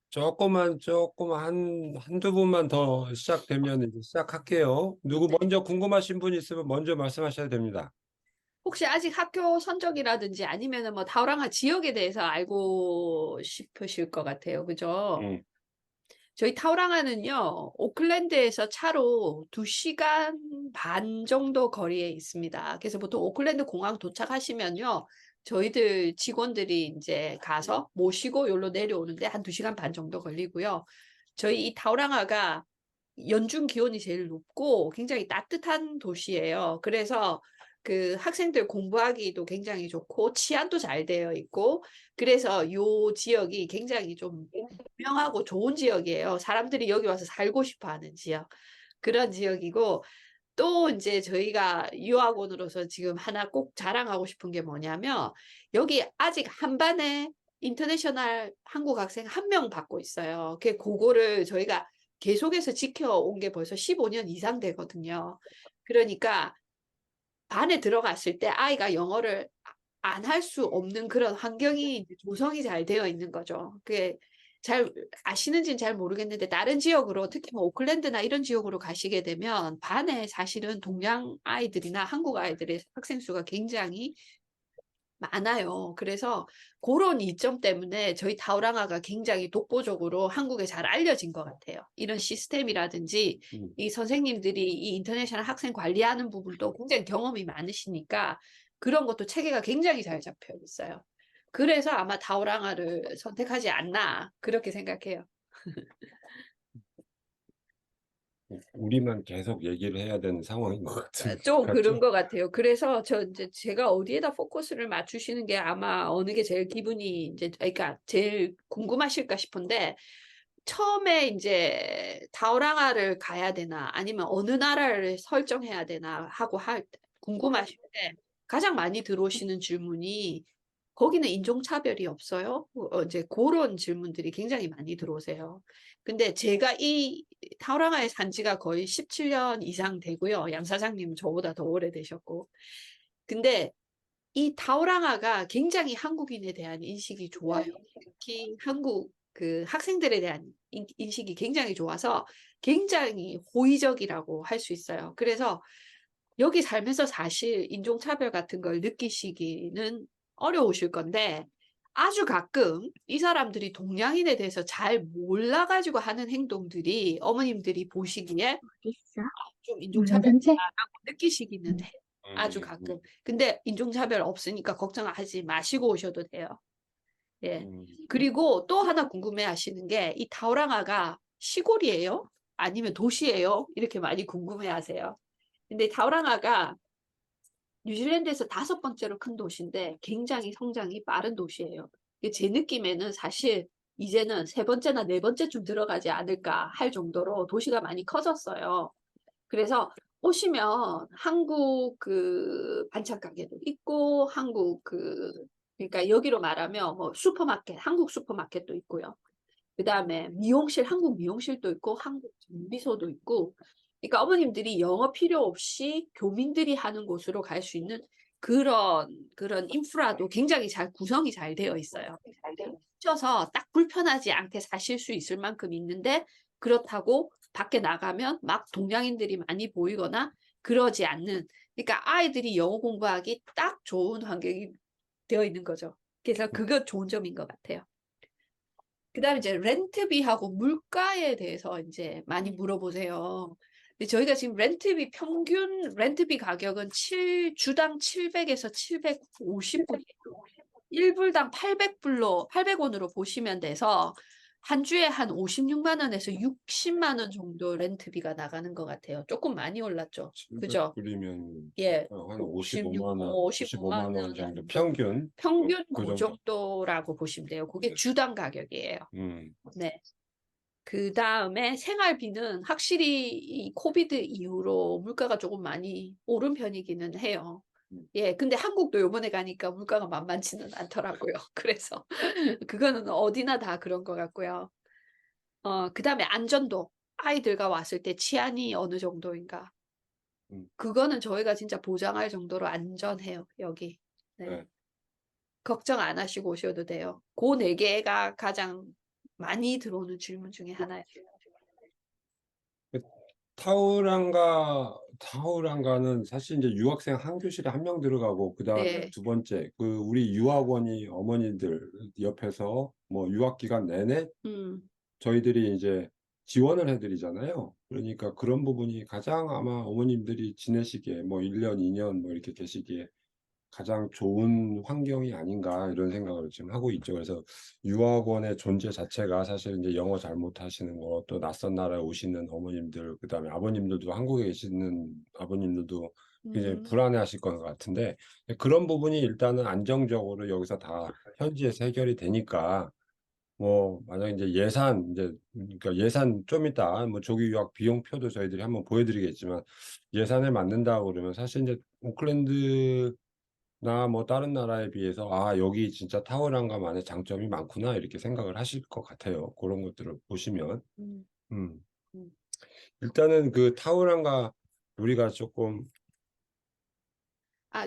조금 한두 분만 더 시작되면 이제 시작할게요. 누구 먼저 궁금하신 분 있으면 먼저 말씀하셔야 됩니다. 혹시 아직 학교 선적이라든지 아니면은 뭐 타우랑아 지역에 대해서 알고 싶으실 것 같아요. 그죠? 음, 저희 타우랑아는요, 오클랜드에서 차로 2시간 반 정도 거리에 있습니다. 그래서 보통 오클랜드 공항 도착하시면요, 저희들 직원들이 이제 가서 모시고 여기로 내려오는데 한 2시간 반 정도 걸리고요. 저희 이 타우랑아가 연중 기온이 제일 높고 굉장히 따뜻한 도시예요. 그래서 그 학생들 공부하기도 굉장히 좋고 치안도 잘 되어 있고 그래서 요 지역이 굉장히 좀 유명하고 좋은 지역이에요. 사람들이 여기 와서 살고 싶어 하는 지역. 그런 지역이고 또 이제 저희가 유학원으로서 지금 하나 꼭 자랑하고 싶은 게 뭐냐면 여기 아직 한 반에 인터내셔널 한국 학생 한 명 받고 있어요. 그거를 저희가 계속해서 지켜온 게 벌써 15년 이상 되거든요. 그러니까 반에 들어갔을 때 아이가 영어를 안 할 수 없는 그런 환경이 조성이 잘 되어 있는 거죠. 그게 잘 아시는지는 잘 모르겠는데 다른 지역으로 특히 뭐 오클랜드나 이런 지역으로 가시게 되면 반에 사실은 동양 아이들이나 한국 아이들의 학생 수가 굉장히 많아요. 그래서 그런 이점 때문에 저희 타우랑아가 굉장히 독보적으로 한국에 잘 알려진 것 같아요. 이런 시스템이라든지 음. 이 선생님들이 이 인터내셔널 학생 관리하는 부분도 굉장히 경험이 많으시니까 그런 것도 체계가 굉장히 잘 잡혀 있어요. 그래서 아마 타우랑아를 선택하지 않나 그렇게 생각해요. 우리만 계속 얘기를 해야 되는 상황인 것 좀 그런 같죠? 것 같아요. 그래서 이제 제가 어디에다 포커스를 맞추시는 게 아마 어느 게 제일 기분이 이제 그러니까 제일 궁금하실까 싶은데 처음에 이제 타오랑아를 가야 되나 아니면 어느 나라를 설정해야 되나 하고 궁금하실 때 가장 많이 들어오시는 질문이 거기는 인종차별이 없어요? 이제 그런 질문들이 굉장히 많이 들어오세요. 근데 제가 이 타오랑아에 산 지가 거의 17년 이상 되고요. 양 사장님 저보다 더 오래되셨고. 근데 이 타오랑아가 굉장히 한국인에 대한 인식이 좋아요. 특히 한국 그 학생들에 대한 인식이 굉장히 좋아서 굉장히 호의적이라고 할 수 있어요. 그래서 여기 살면서 사실 인종차별 같은 걸 느끼시기는 어려우실 건데 아주 가끔 이 사람들이 동양인에 대해서 잘 몰라가지고 하는 행동들이 어머님들이 보시기에 있어? 좀 물론 산책? 인종차별이다라고 느끼시기는 해요. 아주 가끔. 근데 인종차별 없으니까 걱정하지 마시고 오셔도 돼요. 예. 음, 그리고 또 하나 궁금해 하시는 게 이 타오랑아가 시골이에요? 아니면 도시예요? 이렇게 많이 궁금해 하세요. 근데 타오랑아가 뉴질랜드에서 5번째로 큰 도시인데 굉장히 성장이 빠른 도시예요. 제 느낌에는 사실 이제는 3번째나 4번째쯤 들어가지 않을까 할 정도로 도시가 많이 커졌어요. 그래서 오시면 한국 그 반찬 가게도 있고 한국 그러니까 여기로 말하면 뭐 슈퍼마켓, 한국 슈퍼마켓도 있고요. 그다음에 미용실, 한국 미용실도 있고 한국 정비소도 있고 그러니까 어머님들이 영어 필요 없이 교민들이 하는 곳으로 갈 수 있는 그런 인프라도 굉장히 잘 구성이 잘 되어 있어요. 셔서 딱 불편하지 않게 사실 수 있을 만큼 있는데 그렇다고 밖에 나가면 막 동양인들이 많이 보이거나 그러지 않는 그러니까 아이들이 영어 공부하기 딱 좋은 환경이 되어 있는 거죠. 그래서 그거 좋은 점인 것 같아요. 그다음에 이제 렌트비하고 물가에 대해서 이제 많이 물어보세요. 근데 저희가 지금 평균 렌트비 가격은 주당 700에서 750불이에요. 1불당 800원으로 보시면 돼서 한 주에 한 56만 원에서 60만 원 정도 렌트비가 나가는 것 같아요. 조금 많이 올랐죠. 그죠? 700불이면 예. 한 56, 55만 원, 55만 55만 원 원 정도 정도. 평균 평균 그 그 정도. 정도라고 보시면 돼요. 그게 네. 주당 가격이에요. 음, 네. 그 다음에 생활비는 확실히 이 코비드 이후로 물가가 조금 많이 오른 편이기는 해요. 예, 근데 한국도 요번에 가니까 물가가 만만치는 않더라고요. 그래서 그거는 어디나 다 그런 것 같고요. 그 다음에 안전도. 아이들과 왔을 때 치안이 어느 정도인가. 음, 그거는 저희가 진짜 보장할 정도로 안전해요, 여기. 네. 네. 걱정 안 하시고 오셔도 돼요. 그 네 개가 가장 많이 들어오는 질문 중에 하나예요. 그 타우랑가는 사실 이제 유학생 한 교실에 한 명 들어가고, 그다음에 네. 두 번째 그 우리 유학원이 어머니들 옆에서 뭐 유학 기간 내내 음. 저희들이 이제 지원을 해드리잖아요. 그러니까 그런 부분이 가장 아마 어머님들이 지내시기에 뭐 1년, 2년 뭐 이렇게 계시기에 가장 좋은 환경이 아닌가 이런 생각을 지금 하고 있죠. 그래서 유학원의 존재 자체가 사실 이제 영어 잘 못하시는 거, 또 낯선 나라에 오시는 어머님들, 그다음에 아버님들도 한국에 계시는 아버님들도 굉장히 음. 불안해하실 것 같은데, 그런 부분이 일단은 안정적으로 여기서 다 현지에서 해결이 되니까, 뭐 만약 이제 예산 이제 그러니까 예산 좀 이따 뭐 조기 유학 비용표도 저희들이 한번 보여드리겠지만, 예산을 맞는다 그러면 사실 이제 오클랜드나 뭐 다른 나라에 비해서 아 여기 진짜 타워랑감안에 장점이 많구나 이렇게 생각을 하실 것 같아요. 그런 것들을 보시면 음. 음 음. 일단은 그 타워랑가 우리가 조금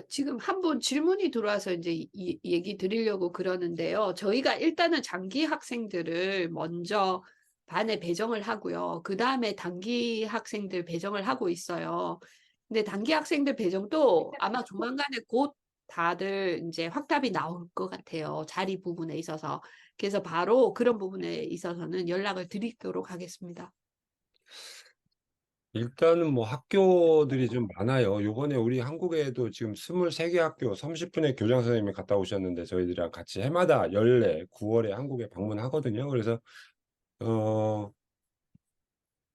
지금 한 분 질문이 들어와서 이제 이 얘기 드리려고 그러는데요. 저희가 일단은 장기 학생들을 먼저 반에 배정을 하고요. 그다음에 단기 학생들 배정을 하고 있어요. 근데 단기 학생들 배정도 아마 조만간에 곧 다들 인제 확답이 나올 것 같아요, 자리 부분에 있어서. 그래서 바로 그런 부분에 있어서는 연락을 드리도록 하겠습니다. 일단은 뭐 학교들이 좀 많아요. 요번에 우리 한국에도 지금 23개 학교 30분의 교장 선생님이 갔다 오셨는데, 저희들이랑 같이 해마다 연례 9월에 한국에 방문하거든요. 그래서 어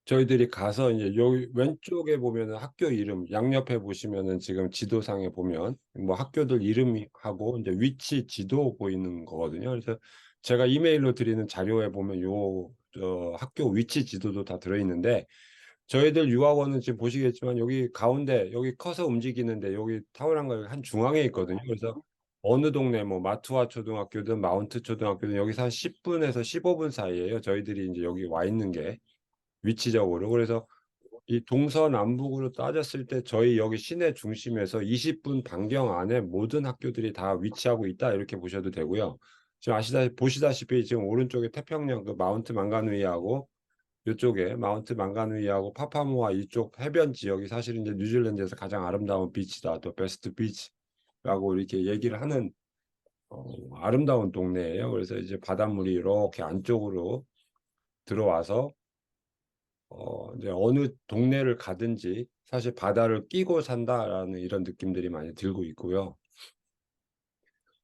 저희들이 가서 이제 여기 왼쪽에 보면은 학교 이름, 양옆에 보시면은 지금 지도상에 보면 뭐 학교들 이름이 하고 이제 위치 지도 보이는 거거든요. 그래서 제가 이메일로 드리는 자료에 보면 학교 위치 지도도 다 들어있는데, 저희들 유학원은 지금 보시겠지만 여기 가운데 여기 커서 움직이는데 여기 타워랑가 한 중앙에 있거든요. 그래서 어느 동네 뭐 마투아 초등학교든 마운트 초등학교든 여기서 한 10분에서 15분 사이에요. 저희들이 이제 여기 와 있는 게 위치적으로. 그래서 이 동서남북으로 따졌을 때 저희 여기 시내 중심에서 20분 반경 안에 모든 학교들이 다 위치하고 있다 이렇게 보셔도 되고요. 지금 보시다시피 지금 오른쪽에 태평양 그 마운트 망가누이하고 이쪽에 마운트 망가누이하고 파파모아 이쪽 해변 지역이 사실 이제 뉴질랜드에서 가장 아름다운 비치다, 또 베스트 비치라고 이렇게 얘기를 하는 아름다운 동네예요. 그래서 이제 바닷물이 이렇게 안쪽으로 들어와서 이제 어느 동네를 가든지 사실 바다를 끼고 산다라는 이런 느낌들이 많이 들고 있고요.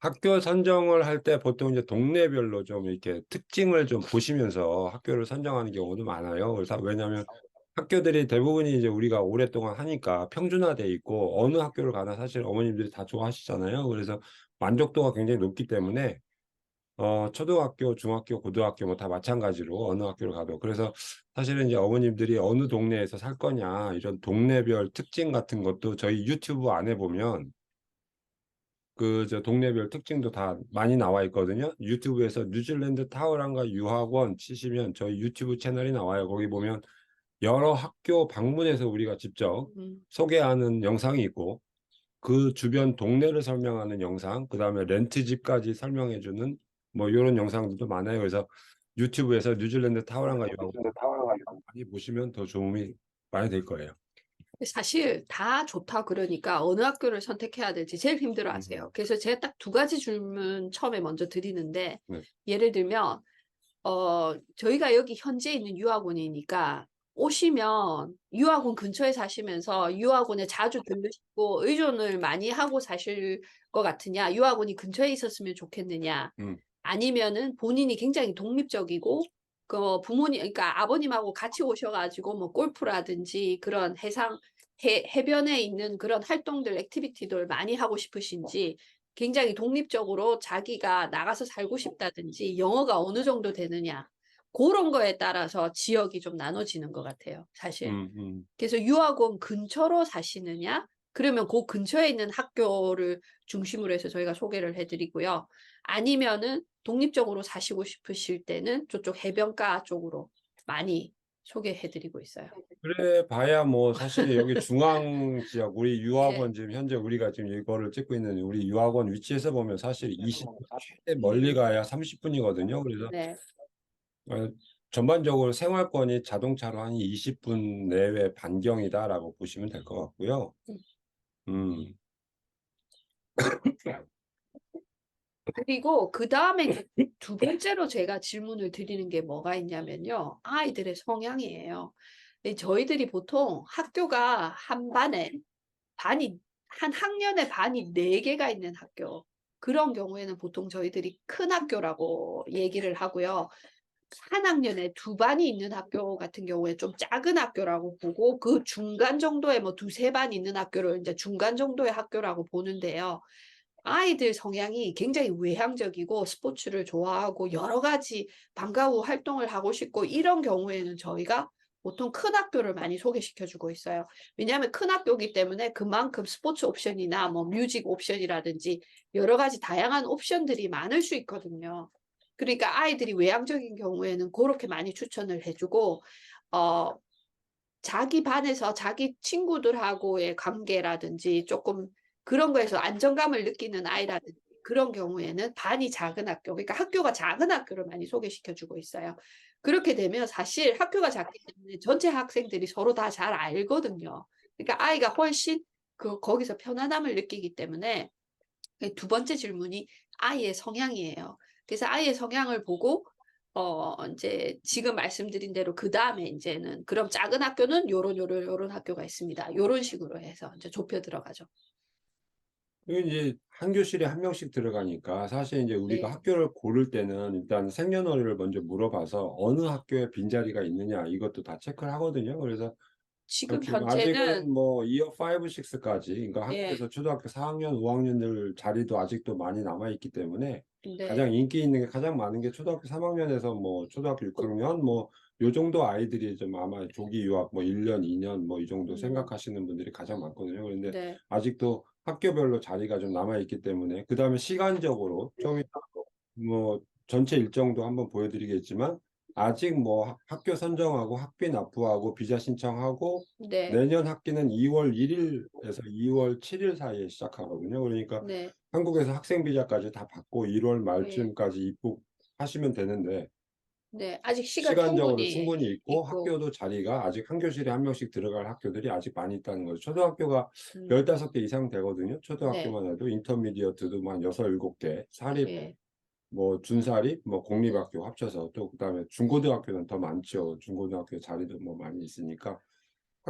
학교 선정을 할 때 보통 이제 동네별로 좀 이렇게 특징을 좀 보시면서 학교를 선정하는 경우도 많아요. 그래서 왜냐하면 학교들이 대부분이 이제 우리가 오랫동안 하니까 평준화돼 있고 어느 학교를 가나 사실 어머님들이 다 좋아하시잖아요. 그래서 만족도가 굉장히 높기 때문에 초등학교, 중학교, 고등학교 뭐 다 마찬가지로 어느 학교를 가도, 그래서 사실은 이제 어머님들이 어느 동네에서 살 거냐 이런 동네별 특징 같은 것도 저희 유튜브 안에 보면 그 저 동네별 특징도 다 많이 나와 있거든요. 유튜브에서 뉴질랜드 타워랑과 유학원 치시면 저희 유튜브 채널이 나와요. 거기 보면 여러 학교 방문해서 우리가 직접 음. 소개하는 영상이 있고, 그 주변 동네를 설명하는 영상, 그다음에 렌트집까지 설명해 주는 뭐 요런 영상들도 많아요. 그래서 유튜브에서 뉴질랜드 타워랑과 유학원 많이 보시면 더 도움이 많이 될 거예요. 사실 다 좋다 그러니까 어느 학교를 선택해야 될지 제일 힘들어하세요. 그래서 제가 딱 두 가지 질문 처음에 먼저 드리는데, 네. 예를 들면 저희가 여기 현지에 있는 유학원이니까 오시면 유학원 근처에 사시면서 유학원에 자주 들르시고 의존을 많이 하고 사실 것 같으냐, 유학원이 근처에 있었으면 좋겠느냐, 음. 아니면은 본인이 굉장히 독립적이고 그 부모님, 그러니까 아버님하고 같이 오셔 가지고 뭐 골프라든지 그런 해변에 있는 그런 활동들, 액티비티들 많이 하고 싶으신지, 굉장히 독립적으로 자기가 나가서 살고 싶다든지 영어가 어느 정도 되느냐, 그런 거에 따라서 지역이 좀 나눠지는 것 같아요, 사실. 음. 음. 그래서 유학원 근처로 사시느냐? 그러면 그 근처에 있는 학교를 중심으로 해서 저희가 소개를 해 드리고요. 아니면은 독립적으로 사시고 싶으실 때는 저쪽 해변가 쪽으로 많이 소개해 드리고 있어요. 그래 봐야 뭐 사실 여기 중앙 지역 우리 예. 유학원 지금 현재 우리가 지금 이거를 찍고 있는 우리 유학원 위치에서 보면 사실 20 최대 멀리 음. 가야 30분이거든요. 그래서 네. 어, 전반적으로 생활권이 자동차로 한 20분 내외 반경이다라고 보시면 될 것 같고요. 음, 그리고 그 다음에 두 번째로 제가 질문을 드리는 게 뭐가 있냐면요. 아이들의 성향이에요. 저희들이 보통 학교가 한 반에 한 학년에 반이 4개가 있는 학교. 그런 경우에는 보통 저희들이 큰 학교라고 얘기를 하고요. 한 학년에 2반이 있는 학교 같은 경우에 좀 작은 학교라고 보고 그 중간 정도의 뭐 2-3반 있는 학교를 이제 중간 정도의 학교라고 보는데요. 아이들 성향이 굉장히 외향적이고 스포츠를 좋아하고 여러 가지 방과 후 활동을 하고 싶고 이런 경우에는 저희가 보통 큰 학교를 많이 소개시켜 주고 있어요. 왜냐하면 큰 학교이기 때문에 그만큼 스포츠 옵션이나 뭐 뮤직 옵션이라든지 여러 가지 다양한 옵션들이 많을 수 있거든요. 그러니까 아이들이 외향적인 경우에는 고렇게 많이 추천을 해 주고 어 자기 반에서 자기 친구들하고의 관계라든지 조금 그런 거에서 안정감을 느끼는 아이라든지 그런 경우에는 반이 작은 학교, 그러니까 학교가 작은 학교를 많이 소개시켜 주고 있어요. 그렇게 되면 사실 학교가 작기 때문에 전체 학생들이 서로 다 잘 알거든요. 그러니까 아이가 훨씬 거기서 편안함을 느끼기 때문에 두 번째 질문이 아이의 성향이에요. 그래서 아이의 성향을 보고 인제 지금 말씀드린 대로 그다음에 인제는 그럼 작은 학교는 요런 학교가 있습니다. 요런 식으로 해서 인제 좁혀 들어가죠. 이게 이제 한 교실에 한 명씩 들어가니까 사실 이제 우리가 네. 학교를 고를 때는 일단 생년월일을 먼저 물어봐서 어느 학교에 빈자리가 있느냐 이것도 다 체크를 하거든요. 그래서 지금 지금 현재는 아직은 뭐 이어 5, 6까지 그러니까 예. 한국에서 초등학교 4학년, 5학년들 자리도 아직도 많이 남아 있기 때문에 가장 네. 인기 있는 게 가장 많은 게 초등학교 3학년에서 뭐 초등학교 그 6학년 뭐 요 정도 아이들이 좀 아마 조기 유학 뭐 1 년, 2년 뭐 이 정도 음 생각하시는 분들이 가장 많거든요. 그런데 네. 아직도 학교별로 자리가 좀 남아 있기 때문에 그다음에 시간적으로 좀 이따 뭐 전체 일정도 한번 보여 드리겠지만 아직 뭐 학교 선정하고 학비 납부하고 비자 신청하고 네. 내년 학기는 2월 1일에서 2월 7일 사이에 시작하거든요. 그러니까 네. 한국에서 학생 비자까지 다 받고 1월 예. 말쯤까지 입국하시면 되는데 네. 아직 시간 시간적으로 충분히 충분히 있고 있고 학교도 자리가 아직 한 교실에 한 명씩 들어갈 학교들이 아직 많이 있다는 거죠. 초등학교가 음 15개 이상 되거든요. 네. 초등학교만 해도 인터미디어트도 한 6-7개 사립 예. 뭐 준사립 뭐 공립학교 합쳐서 또 그다음에 중고등학교는 더 많죠. 중고등학교 자리도 뭐 많이 있으니까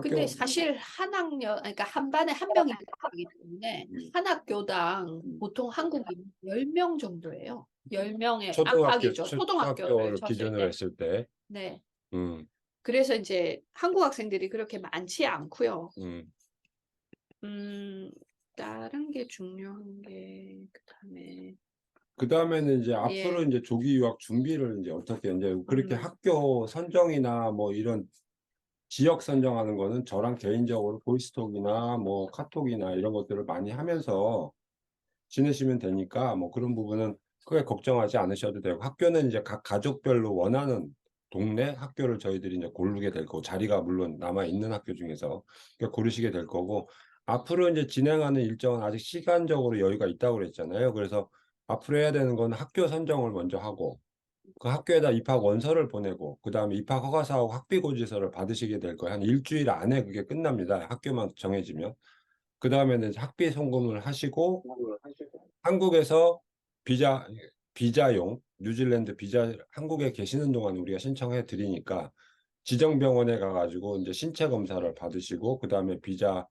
근데 학교 사실 한 학년 그러니까 한 반에 한 명이 들어가기 때문에 음 한 학교당 음 보통 한국인 10명 정도예요. 10 명의 초등학교 안팎이죠. 초등학교를 초등학교를 쳤을 기준으로 때. 했을 때 네. 음 그래서 인제 한국 학생들이 그렇게 많지 않고요. 음. 음 다른 게 중요한 게 그다음에 그다음에는 이제 예. 앞으로 인제 조기 유학 준비를 인제 어떻게 인제 그렇게 음 학교 선정이나 뭐 이런 지역 선정하는 거는 저랑 개인적으로 보이스톡이나 뭐 카톡이나 이런 것들을 많이 하면서 지내시면 되니까 뭐 그런 부분은 크게 걱정하지 않으셔도 되고 학교는 이제 각 가족별로 원하는 동네 학교를 저희들이 인제 고르게 될 거고 자리가 물론 남아 있는 학교 중에서 그러니까 고르시게 될 거고 앞으로 인제 진행하는 일정은 아직 시간적으로 여유가 있다고 그랬잖아요. 그래서 앞으로 해야 되는 건 학교 선정을 먼저 하고 그 학교에다 입학 원서를 보내고 그다음에 입학 허가서하고 학비 고지서를 받으시게 될 거예요. 한 일 주일 안에 그게 끝납니다, 학교만 정해지면. 그다음에는 이제 학비 송금을 하시고 한국에서 비자 비자용 뉴질랜드 비자 한국에 계시는 동안 우리가 신청해 드리니까 지정 병원에 가 가지고 인제 신체 검사를 받으시고 그다음에 비자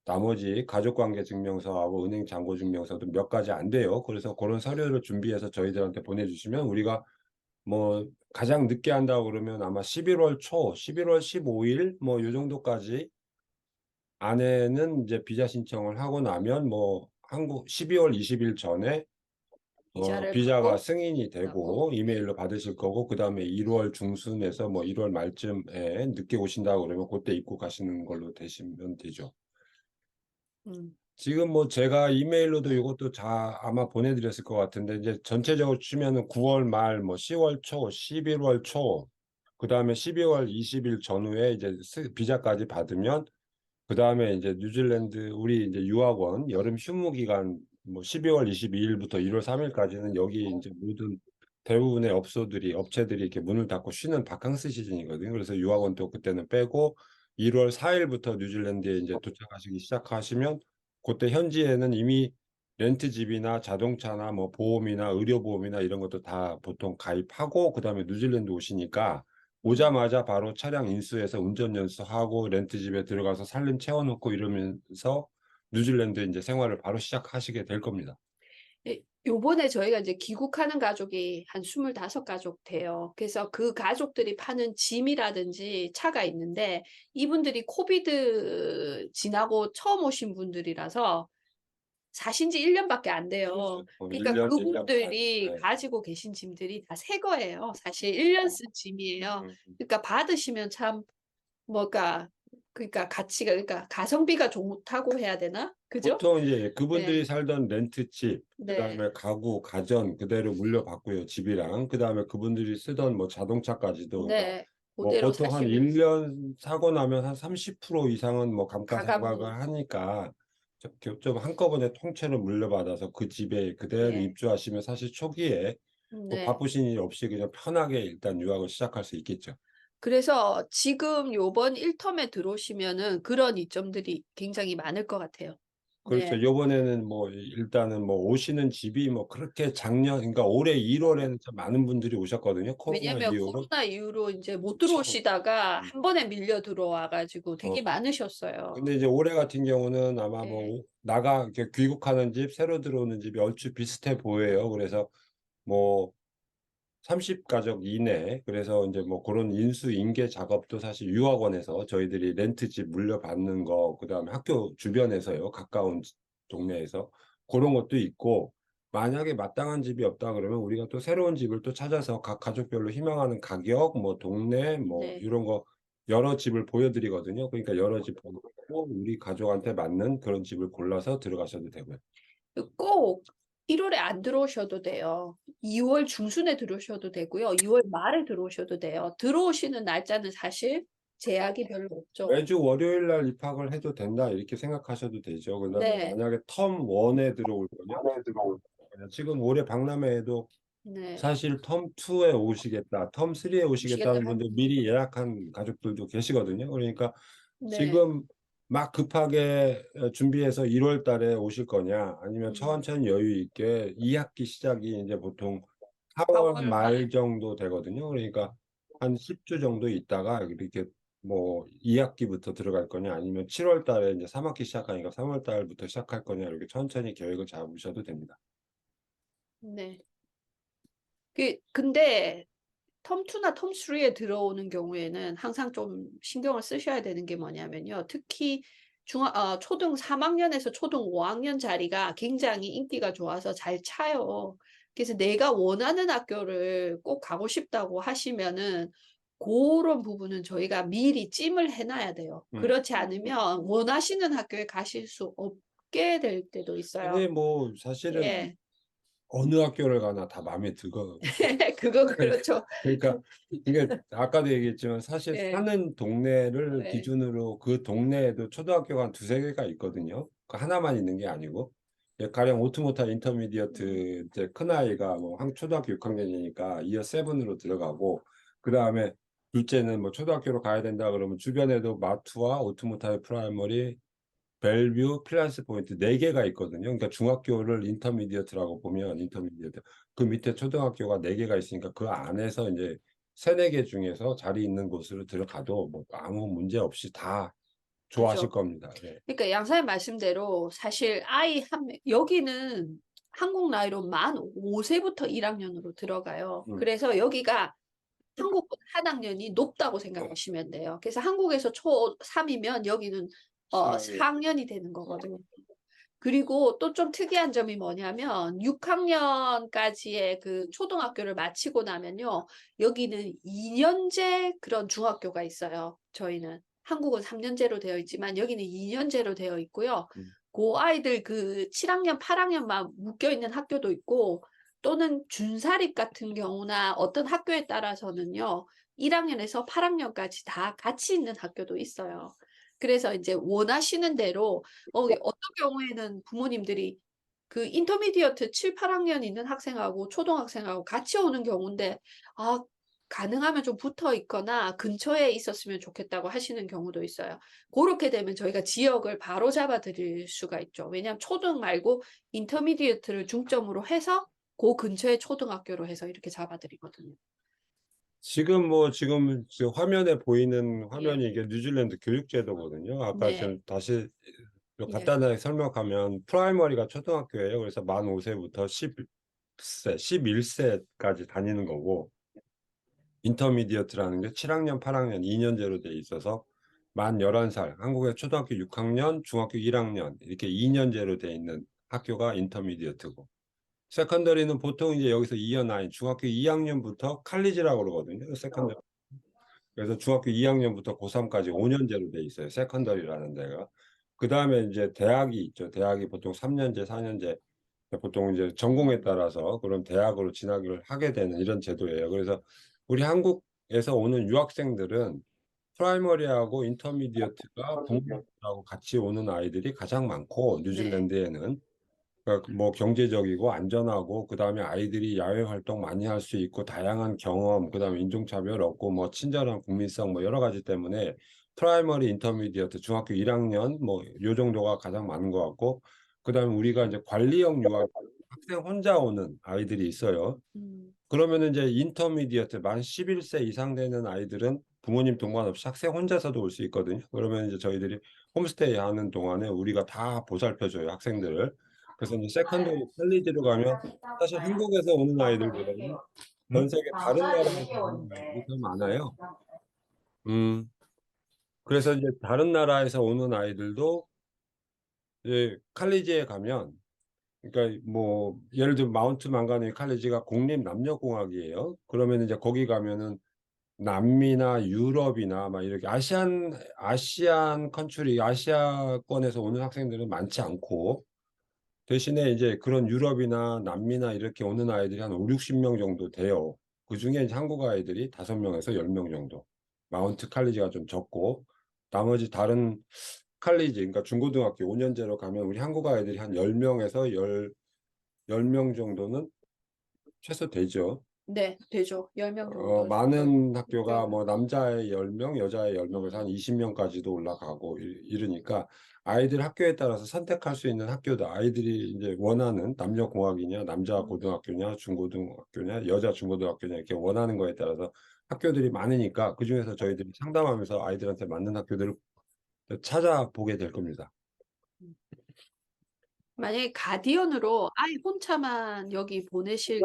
나머지 가족관계 증명서하고 은행 잔고 증명서도 몇 가지 안 돼요. 그래서 고런 서류를 준비해서 저희들한테 보내주시면 우리가 뭐 가장 늦게 한다고 그러면 아마 11월 초 11월 15일 뭐 요 정도까지 안에는 인제 비자 신청을 하고 나면 뭐 한국 12월 20일 전에 비자를 비자가 받고 승인이 하고 되고 네. 이메일로 받으실 거고 그다음에 1월 중순에서 뭐 1월 말쯤에 늦게 오신다고 그러면 고때 입국하시는 걸로 되시면 되죠. 음 지금 뭐 제가 이메일로도 요것도 다 아마 보내 드렸을 것 같은데 이제 전체적으로 치면은 9월 말 뭐 10월 초, 11월 초 그다음에 12월 20일 전후에 이제 비자까지 받으면 그다음에 이제 뉴질랜드 우리 이제 유학원 여름 휴무 기간 뭐 12월 22일부터 1월 3일까지는 여기 인제 모든 대부분의 업체들이 이렇게 문을 닫고 쉬는 바캉스 시즌이거든요. 그래서 유학원도 그때는 빼고 1월 4일부터 뉴질랜드에 이제 도착하시기 시작하시면 그때 현지에는 이미 렌트집이나 자동차나 뭐 보험이나 의료보험이나 이런 것도 다 보통 가입하고 그다음에 뉴질랜드 오시니까 오자마자 바로 차량 인수해서 운전 연수하고 렌트집에 들어가서 살림 채워놓고 이러면서 뉴질랜드 이제 생활을 바로 시작하시게 될 겁니다. 예, 요번에 저희가 이제 귀국하는 가족이 한 25가족 돼요. 그래서 그 가족들이 파는 짐이라든지 차가 있는데 이분들이 코비드 지나고 처음 오신 분들이라서 사신 지 1년밖에 안 돼요. 그러니까 1년, 1년 반. 그분들이 네. 가지고 계신 짐들이 다 새 거예요. 사실 1년 쓴 짐이에요. 그러니까 받으시면 참 뭐가 그러니까 가치가 그러니까 가성비가 좋다고 해야 되나? 그죠? 보통 이제 네. 그분들이 살던 렌트집, 네. 그다음에 가구, 가전 그대로 물려받고요, 집이랑. 그다음에 그분들이 쓰던 뭐 자동차까지도. 그러니까 네. 뭐 그대로 보통 한 사시면 1년 사고 나면 한 30% 이상은 뭐 가감으로. 감가상각을 하니까 좀 한꺼번에 통째로 물려받아서 그 집에 그대로 예. 입주하시면 사실 초기에 뭐 네. 바쁘신 일 없이 그냥 편하게 일단 유학을 시작할 수 있겠죠. 그래서 지금 요번 1텀에 들어오시면은 그런 이점들이 굉장히 많을 것 같아요. 그렇죠. 네. 요번에는 뭐 일단은 뭐 오시는 집이 뭐 그렇게 그러니까 올해 1월에는 참 많은 분들이 오셨거든요. 코로나 왜냐면 이후로. 코로나 이후로 인제 못 그쵸. 들어오시다가 한 번에 밀려 들어와 가지고 되게 어. 많으셨어요. 근데 이제 올해 같은 경우는 아마 예. 뭐 이렇게 귀국하는 집, 새로 들어오는 집이 얼추 비슷해 보여요. 그래서 뭐 30가족 이내. 그래서 이제 뭐 그런 인수인계 작업도 사실 유학원에서 저희들이 렌트집 물려받는 거, 그다음에 학교 주변에서요, 가까운 동네에서 그런 것도 있고, 만약에 마땅한 집이 없다 그러면 우리가 또 새로운 집을 또 찾아서 각 가족별로 희망하는 가격, 뭐 동네, 뭐 네. 이런 거 여러 집을 보여드리거든요. 그러니까 여러 집 보고 우리 가족한테 맞는 그런 집을 골라서 들어가셔도 되고요. 꼭 1 월에 안 들어오셔도 돼요. 2월 중순에 들어오셔도 되고요. 2월 말에 들어오셔도 돼요. 들어오시는 날짜는 사실 제약이 별로 없죠. 매주 월요일 날 입학을 해도 된다 이렇게 생각하셔도 되죠. 그다음에 네. 만약에 텀 1에 들어올 거면 지금 올해 박람회에도 네. 사실 텀 2에 오시겠다, 텀 3에 오시겠다 오시겠다는 한 분들 미리 예약한 가족들도 계시거든요. 그러니까 네. 지금 막 급하게 준비해서 1월 달에 오실 거냐, 아니면 음. 천천히 여유 있게 2학기 시작이 이제 보통 4월 4월 말. 말 정도 되거든요. 그러니까 한 10주 정도 있다가 이렇게 뭐 2학기부터 들어갈 거냐, 아니면 7월 달에 이제 3학기 시작하니까 3월 달부터 시작할 거냐, 이렇게 천천히 계획을 잡으셔도 됩니다. 네. 근데 텀 2나 텀 3에 들어오는 경우에는 항상 좀 신경을 쓰셔야 되는 게 뭐냐면요. 특히 초등 3 학년에서 초등 5 학년 자리가 굉장히 인기가 좋아서 잘 차요. 그래서 내가 원하는 학교를 꼭 가고 싶다고 하시면은 고런 부분은 저희가 미리 찜을 해 놔야 돼요. 음. 그렇지 않으면 원하시는 학교에 가실 수 없게 될 때도 있어요. 근데 뭐 사실은 예. 어느 학교를 가나 다 마음에 들거든요. 그거 그렇죠. 그러니까 이게 아까도 얘기했지만 사실 예. 사는 동네를 네. 기준으로 그 동네에도 초등학교가 한 두세 개가 있거든요. 그 하나만 있는 게 아니고. 예, 가령 오트모타 음. 인터미디어트 이제 큰아이가 뭐 초등학교 6학년이니까 이어 7으로 들어가고, 그다음에 둘째는 뭐 초등학교로 가야 된다 그러면 주변에도 마투와 오트모타 프라이머리, 벨뷰, 필란스 포인트 4개가 있거든요. 그러니까 중학교를 인터미디어트라고 보면 인터미디어트 그 밑에 초등학교가 4개가 있으니까 그 안에서 이제 3-4개 중에서 자리 있는 곳으로 들어가도 뭐 아무 문제 없이 다 좋아하실 그죠. 겁니다. 예. 그러니까 양사님 말씀대로 사실 아이 한 명 여기는 한국 나이로 만 5 세부터 1 학년으로 들어가요. 음. 그래서 여기가 한국보다 한 학년이 높다고 생각하시면 돼요. 그래서 한국에서 초3 이면 여기는 4 학년이 되는 거거든요. 그리고 또 좀 특이한 점이 뭐냐면 6 학년까지의 그 초등학교를 마치고 나면요. 여기는 2 년제 그런 중학교가 있어요, 저희는. 한국은 3 년제로 되어 있지만 여기는 2 년제로 되어 있고요. 음. 고 아이들 그 7 학년, 8 학년만 묶여 있는 학교도 있고 또는 준사립 같은 경우나 어떤 학교에 따라서는요. 1 학년에서 8 학년까지 다 같이 있는 학교도 있어요. 그래서 인제 원하시는 대로 어떤 경우에는 부모님들이 그 인터미디어트 7, 8학년 있는 학생하고 초등학생하고 같이 오는 경우인데 아 가능하면 좀 붙어 있거나 근처에 있었으면 좋겠다고 하시는 경우도 있어요. 고렇게 되면 저희가 지역을 바로잡아 드릴 수가 있죠. 왜냐하면 초등 말고 인터미디어트를 중점으로 해서 고 근처의 초등학교로 해서 이렇게 잡아 드리거든요. 지금 화면에 보이는 예. 화면이 이게 뉴질랜드 교육제도거든요. 아까 네. 좀 다시 예. 간단하게 설명하면 프라이머리가 초등학교예요. 그래서 만 5 세부터 11 세까지 다니는 거고, 인터미디어트라는 게 7 학년, 8 학년 2 년제로 돼 있어서 만 11 살, 한국의 초등학교 6 학년, 중학교 1 학년 이렇게 2 년제로 돼 있는 학교가 인터미디어트고, 세컨더리는 보통 이제 여기서 이어9 중학교 2 학년부터 칼리지라고 그러거든요. 세컨더리. 그래서 중학교 2 학년부터 고3까지 5 년제로 돼 있어요, 세컨더리라는 데가. 그다음에 이제 대학이 있죠. 대학이 보통 3 년제, 4 년제, 보통 이제 전공에 따라서 그런 대학으로 진학을 하게 되는 이런 제도예요. 그래서 우리 한국에서 오는 유학생들은 프라이머리하고 인터미디어트가 부모님하고 같이 오는 아이들이 가장 많고, 네. 뉴질랜드에는 그러니까 뭐 경제적이고 안전하고, 그다음에 아이들이 야외 활동 많이 할 수 있고, 다양한 경험, 그다음에 인종차별 없고, 뭐 친절한 국민성, 뭐 여러 가지 때문에 프라이머리 인터미디어트 중학교 1학년 뭐 요 정도가 가장 많은 것 같고, 그다음에 우리가 이제 관리형 유학, 학생 혼자 오는 아이들이 있어요. 음. 그러면은 이제 인터미디어트 만 11세 이상 되는 아이들은 부모님 동반 없이 학생 혼자서도 올 수 있거든요. 그러면 이제 저희들이 홈스테이 하는 동안에 우리가 다 보살펴 줘요, 학생들을. 그래서 이제 세컨더리 컬리지로 가면 사실 한국에서 오는 아이들보다는 전 세계 다른 나라에서 오는 아이들이 더 많아요. 음. 그래서 이제 다른 나라에서 오는 아이들도 이제 칼리지에 가면, 그러니까 뭐 예를 들면 마운트 망가니 칼리지가 공립 남녀공학이에요. 그러면 이제 거기 가면은 남미나 유럽이나 막 이렇게 아시안 컨트리, 아시아권에서 오는 학생들은 많지 않고, 대신에 이제 그런 유럽이나 남미나 이렇게 오는 아이들이 한 5-60명 정도 돼요. 그중에 이제 한국 아이들이 5명에서 10명 정도. 마운트 칼리지가 좀 적고, 나머지 다른 칼리지, 그러니까 중고등학교 5 년제로 가면 우리 한국 아이들이 한 10명에서 10명 정도는 최소 되죠. 네. 되죠. 10명 정도 많은 학교가 있죠. 뭐 남자의 10명, 여자의 10명에서 한 20명까지도 올라가고 이러니까, 아이들 학교에 따라서 선택할 수 있는 학교도, 아이들이 이제 원하는 남녀 공학이냐, 남자 음. 고등학교냐, 중고등학교냐, 여자 중고등학교냐 이렇게 원하는 거에 따라서 학교들이 많으니까, 그중에서 저희들이 상담하면서 아이들한테 맞는 학교들을 찾아보게 될 겁니다. 만약에 가디언으로 아이 혼자만 여기 보내실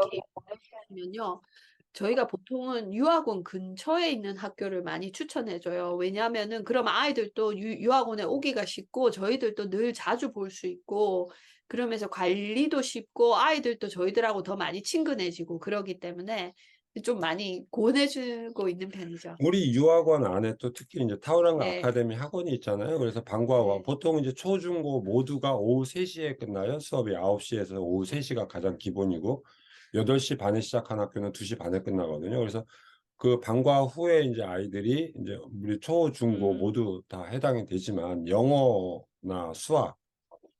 계획이시면요. 저희가 보통은 유학원 근처에 있는 학교를 많이 추천해 줘요. 왜냐하면은 그럼 아이들도 유학원에 오기가 쉽고 저희들도 늘 자주 볼 수 있고 그러면서 관리도 쉽고 아이들도 저희들하고 더 많이 친근해지고 그러기 때문에 좀 많이 권해 주고 있는 편이죠. 우리 유학원 안에 또 특히 이제 타오랑가 네. 아카데미 학원이 있잖아요. 그래서 방과후가 네. 보통 이제 초, 중, 고 모두가 오후 3 시에 끝나요. 수업이 9 시에서 오후 3 시가 가장 기본이고, 8시 반에 시작한 학교는 2시 반에 끝나거든요. 그래서 그 방과 후에 이제 아이들이 이제 우리 초, 중, 고 음. 모두 다 해당이 되지만, 영어나 수학,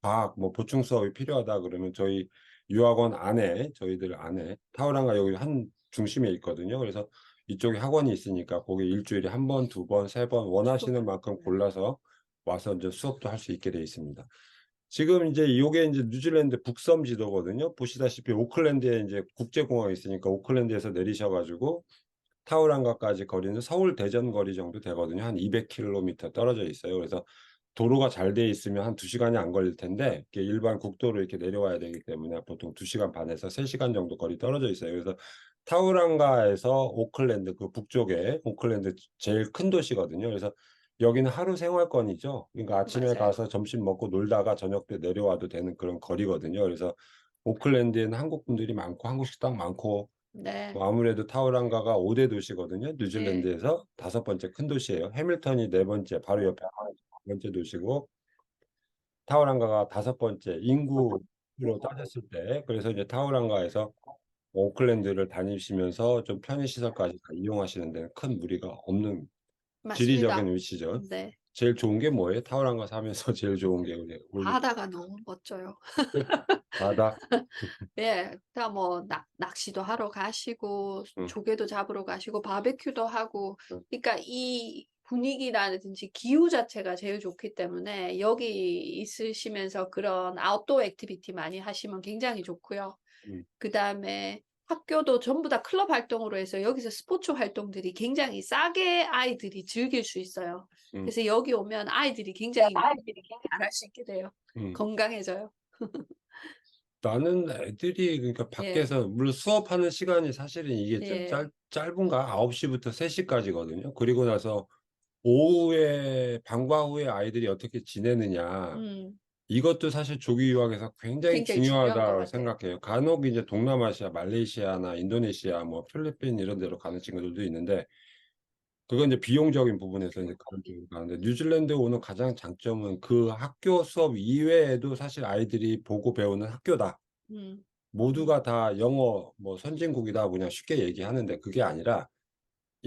과학 뭐 보충 수업이 필요하다 그러면 저희 유학원 안에, 저희들 안에 타오랑가 여기 한 중심에 있거든요. 그래서 이쪽에 학원이 있으니까 거기 일주일에 한 번, 두 번, 세 번 원하시는 만큼 골라서 와서 이제 수업도 할 수 있게 돼 있습니다. 지금 이제 요게 이제 뉴질랜드 북섬 지도거든요. 보시다시피 오클랜드에 이제 국제공항이 있으니까 오클랜드에서 내리셔 가지고 타우랑가까지 거리는 서울 대전 거리 정도 되거든요. 한 200km 떨어져 있어요. 그래서 도로가 잘 돼 있으면 한 2 시간이 안 걸릴 텐데, 이게 일반 국도로 이렇게 내려와야 되기 때문에 보통 2 시간 반에서 3 시간 정도 거리 떨어져 있어요. 그래서 타우랑가에서 오클랜드 그 북쪽에, 오클랜드 제일 큰 도시거든요. 그래서 여기는 하루 생활권이죠. 그러니까 아침에 맞아요. 가서 점심 먹고 놀다가 저녁 때 내려와도 되는 그런 거리거든요. 그래서 오클랜드에는 한국 분들이 많고 한국 식당 많고, 네. 뭐 아무래도 타우랑가가 5대 도시거든요. 네. 뉴질랜드에서 5번째 큰 도시예요. 해밀턴이 4번째, 바로 옆에 4번째 도시고, 타우랑가가 5번째 인구로 따졌을 때. 그래서 이제 타우랑가에서 오클랜드를 다니시면서 좀 편의 시설까지 다 이용하시는 데는 큰 무리가 없는 지리적인 맞습니다. 위치죠. 네. 제일 좋은 게 뭐예요? 타우랑가 사면서 제일 좋은 게 우리 바다가 너무 멋져요. 바다. 예. 그러니까 뭐 낚시도 하러 가시고 응, 조개도 잡으러 가시고 바베큐도 하고 응, 그러니까 이 분위기라든지 기후 자체가 제일 좋기 때문에 여기 있으시면서 그런 아웃도어 액티비티 많이 하시면 굉장히 좋고요. 응, 그다음에 학교도 전부 다 클럽 활동으로 해서 여기서 스포츠 활동들이 굉장히 싸게 아이들이 즐길 수 있어요. 응, 그래서 여기 오면 아이들이 굉장히 잘할 수 있게 돼요. 응. 건강해져요. 나는 애들이 그러니까 예. 밖에서 물론 수업하는 시간이 사실은 이게 좀 예. 짧은가? 9시부터 3시까지거든요. 그리고 나서 오후에 방과 후에 아이들이 어떻게 지내느냐. 음. 이것도 사실 조기 유학에서 굉장히 굉장히 중요한 것 중요하다고 같아요. 생각해요. 간혹 이제 동남아시아, 말레이시아나 인도네시아, 뭐 필리핀 이런 데로 가는 친구들도 있는데 그건 이제 비용적인 부분에서 이제 그런 쪽으로 가는데 뉴질랜드에 오는 가장 장점은 그 학교 수업 이외에도 사실 아이들이 보고 배우는 학교다. 음. 음. 모두가 다 영어 뭐 선진국이다 그냥 쉽게 얘기하는데 그게 아니라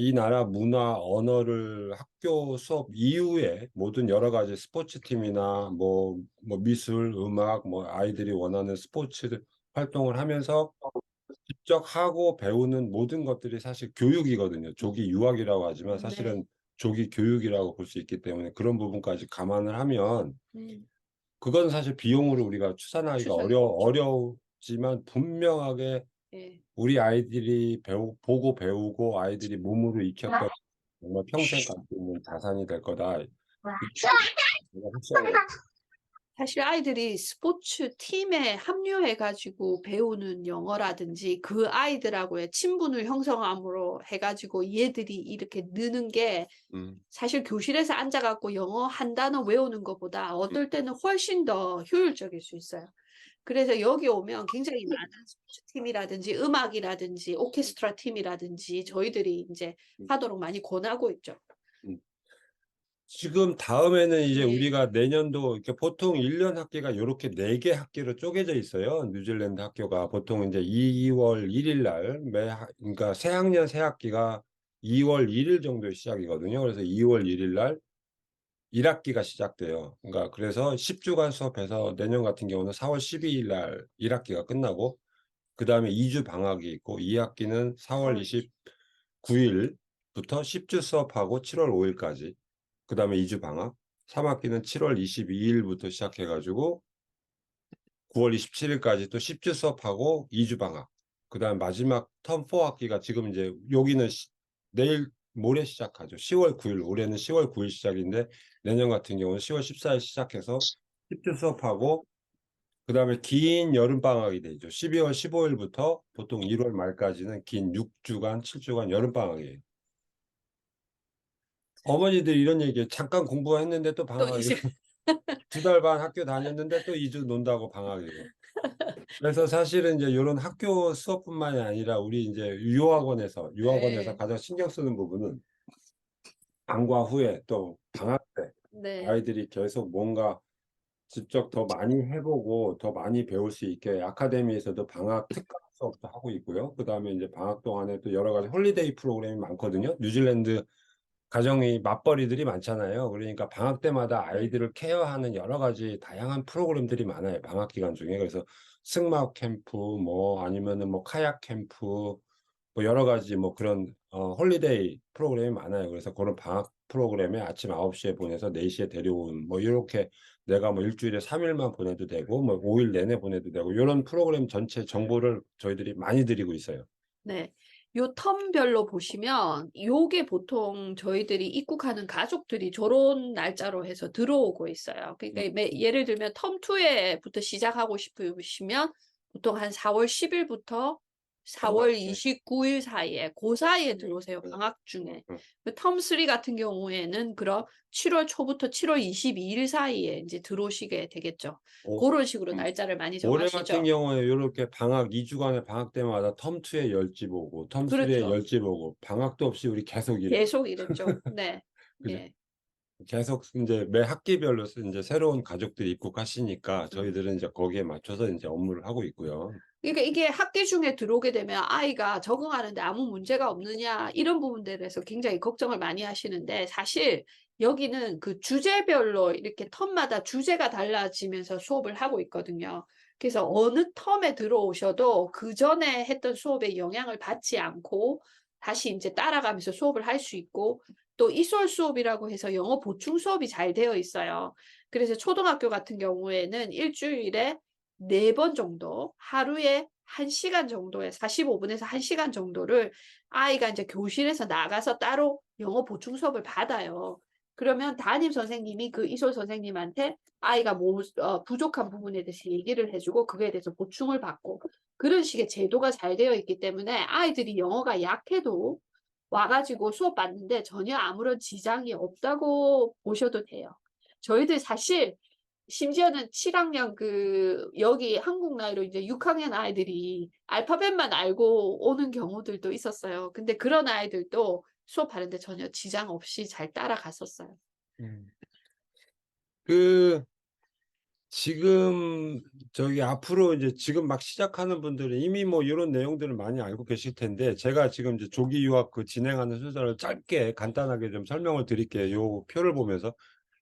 이 나라 문화, 언어를 학교 수업 이후에 모든 여러 가지 스포츠 팀이나 뭐 미술, 음악, 뭐 아이들이 원하는 스포츠 활동을 하면서 직접 하고 배우는 모든 것들이 사실 교육이거든요. 조기 유학이라고 하지만 네. 사실은 조기 교육이라고 볼 수 있기 때문에 그런 부분까지 감안을 하면 음. 그건 사실 비용으로 우리가 추산하기가 추석이 어렵죠. 어려우지만 분명하게 예. 우리 아이들이 보고 배우고 아이들이 몸으로 익혔던 정말 평생 갈 수 있는 자산이 될 거다. 이 제가 확실하게 사실 아이들이 스포츠 팀에 합류해 가지고 배우는 영어라든지 그 아이들하고의 친분을 형성함으로 해 가지고 얘들이 이렇게 느는 게 음, 사실 교실에서 앉아 갖고 영어 한 단어 외우는 것보다 음, 어떨 때는 훨씬 더 효율적일 수 있어요. 그래서 여기 오면 굉장히 많은 스포츠 팀이라든지 음악이라든지 오케스트라 팀이라든지 저희들이 인제 음, 하도록 많이 권하고 있죠. 음. 지금 다음에는 이제 예. 우리가 내년도 이렇게 보통 1년 학기가 요렇게 4개 학기로 쪼개져 있어요. 뉴질랜드 학교가 보통 이제 2월 1일 날 그러니까 새 학년 새 학기가 2월 1일 정도에 시작이거든요. 그래서 2월 1일 날 1학기가 시작돼요. 그러니까 그래서 10주간 수업해서 내년 같은 경우는 4월 12일 날 1학기가 끝나고 그다음에 2주 방학이 있고 2학기는 4월 29일부터 10주 수업하고 7월 5일까지 그다음에 2주 방학 3학기는 7월 22일부터 시작해가지고 9월 27일까지 또 10주 수업하고 2주 방학 그다음 마지막 텀 4학기가 지금 이제 여기는 내일 모레 시작하죠. 10월 9일 올해는 10월 9일 시작인데 내년 같은 경우는 10월 14일 시작해서 10주 수업하고 그다음에 긴 여름 방학이 되죠. 12월 15일부터 보통 1월 말까지는 긴 6주간, 7주간 여름 방학이에요. 어머니들 이런 얘기예요. 잠깐 공부했는데 또 또 방학이고 이제 2달 반 학교 다녔는데 또 2주 논다고 방학이고. 그래서 사실은 이제 이런 학교 수업뿐만이 아니라 우리 이제 유학원에서 예. 가장 신경 쓰는 부분은 방과 후에 또 방학 때 네. 아이들이 계속 뭔가 직접 더 많이 해보고 더 많이 배울 수 있게 아카데미에서도 방학 특강 수업도 하고 있고요. 그다음에 이제 방학 동안에 또 여러 가지 홀리데이 프로그램이 많거든요. 뉴질랜드 가정이 맞벌이들이 많잖아요. 그러니까 방학 때마다 네. 아이들을 케어하는 여러 가지 다양한 프로그램들이 많아요. 방학 기간 중에. 그래서 승마업 캠프 뭐 아니면은 뭐 카약 캠프 뭐 여러 가지 뭐 그런 홀리데이 프로그램이 많아요. 그래서 그런 방학 프로그램에 아침 9시에 보내서 4시에 데려온 뭐 이렇게 내가 뭐 일주일에 3일만 보내도 되고 뭐 5일 내내 보내도 되고 이런 프로그램 전체 정보를 저희들이 많이 드리고 있어요. 네. 요 텀별로 보시면 요게 보통 저희들이 입국하는 가족들이 조런 날짜로 해서 들어오고 있어요. 음, 그러니까 예를 들면 텀 2에부터 시작하고 싶으시면 보통 한 4월 10일부터 4월 방학 중에. 29일 사이에 고 사이에 들어오세요. 음, 방학 중에. 음, 그 텀 3 같은 경우에는 그럼 7월 초부터 7월 22일 사이에 인제 들어오시게 되겠죠. 오, 고런 식으로 날짜를 많이 올해 같은 정하시죠. 경우에 이렇게 방학 2주간의 방학 때마다 텀2에 열집 오고 텀3에 그렇죠. 열집 오고 방학도 없이 우리 계속 이래. 계속 이랬죠. 네. 그죠? 예. 계속 이제 매 학기별로 이제 새로운 가족들이 입국하시니까 음. 저희들은 이제 거기에 맞춰서 이제 업무를 하고 있고요. 그러니까 이게 학기 중에 들어오게 되면 아이가 적응하는 데 아무 문제가 없느냐 이런 부분들에 대해서 굉장히 걱정을 많이 하시는데 사실 여기는 그 주제별로 이렇게 텀마다 주제가 달라지면서 수업을 하고 있거든요. 그래서 어느 텀에 들어오셔도 그전에 했던 수업에 영향을 받지 않고 다시 인제 따라가면서 수업을 할 수 있고, 또 이솔 수업이라고 해서 영어 보충 수업이 잘 되어 있어요. 그래서 초등학교 같은 경우에는 일 주일에 4번 정도, 하루에 1 시간 정도의 45 분에서 1 시간 정도를 아이가 인제 교실에서 나가서 따로 영어 보충 수업을 받아요. 그러면 담임 선생님이 그 이솔 선생님한테 아이가 뭐 부족한 부분에 대해서 얘기를 해 주고 그거에 대해서 보충을 받고, 그런 식의 제도가 잘 되어 있기 때문에 아이들이 영어가 약해도 와 가지고 수업 받는데 전혀 아무런 지장이 없다고 보셔도 돼요. 저희들 사실 심지어는 7 학년 여기 한국 나이로 이제 6 학년 아이들이 알파벳만 알고 오는 경우들도 있었어요. 근데 그런 아이들도 수업하는데 전혀 지장 없이 잘 따라갔었어요. 음. 그 지금 저기 앞으로 이제 지금 막 시작하는 분들은 이미 뭐 요런 내용들을 많이 알고 계실 텐데, 제가 지금 이제 조기 유학 진행하는 순서를 짧게 간단하게 좀 설명을 드릴게요. 요 표를 보면서.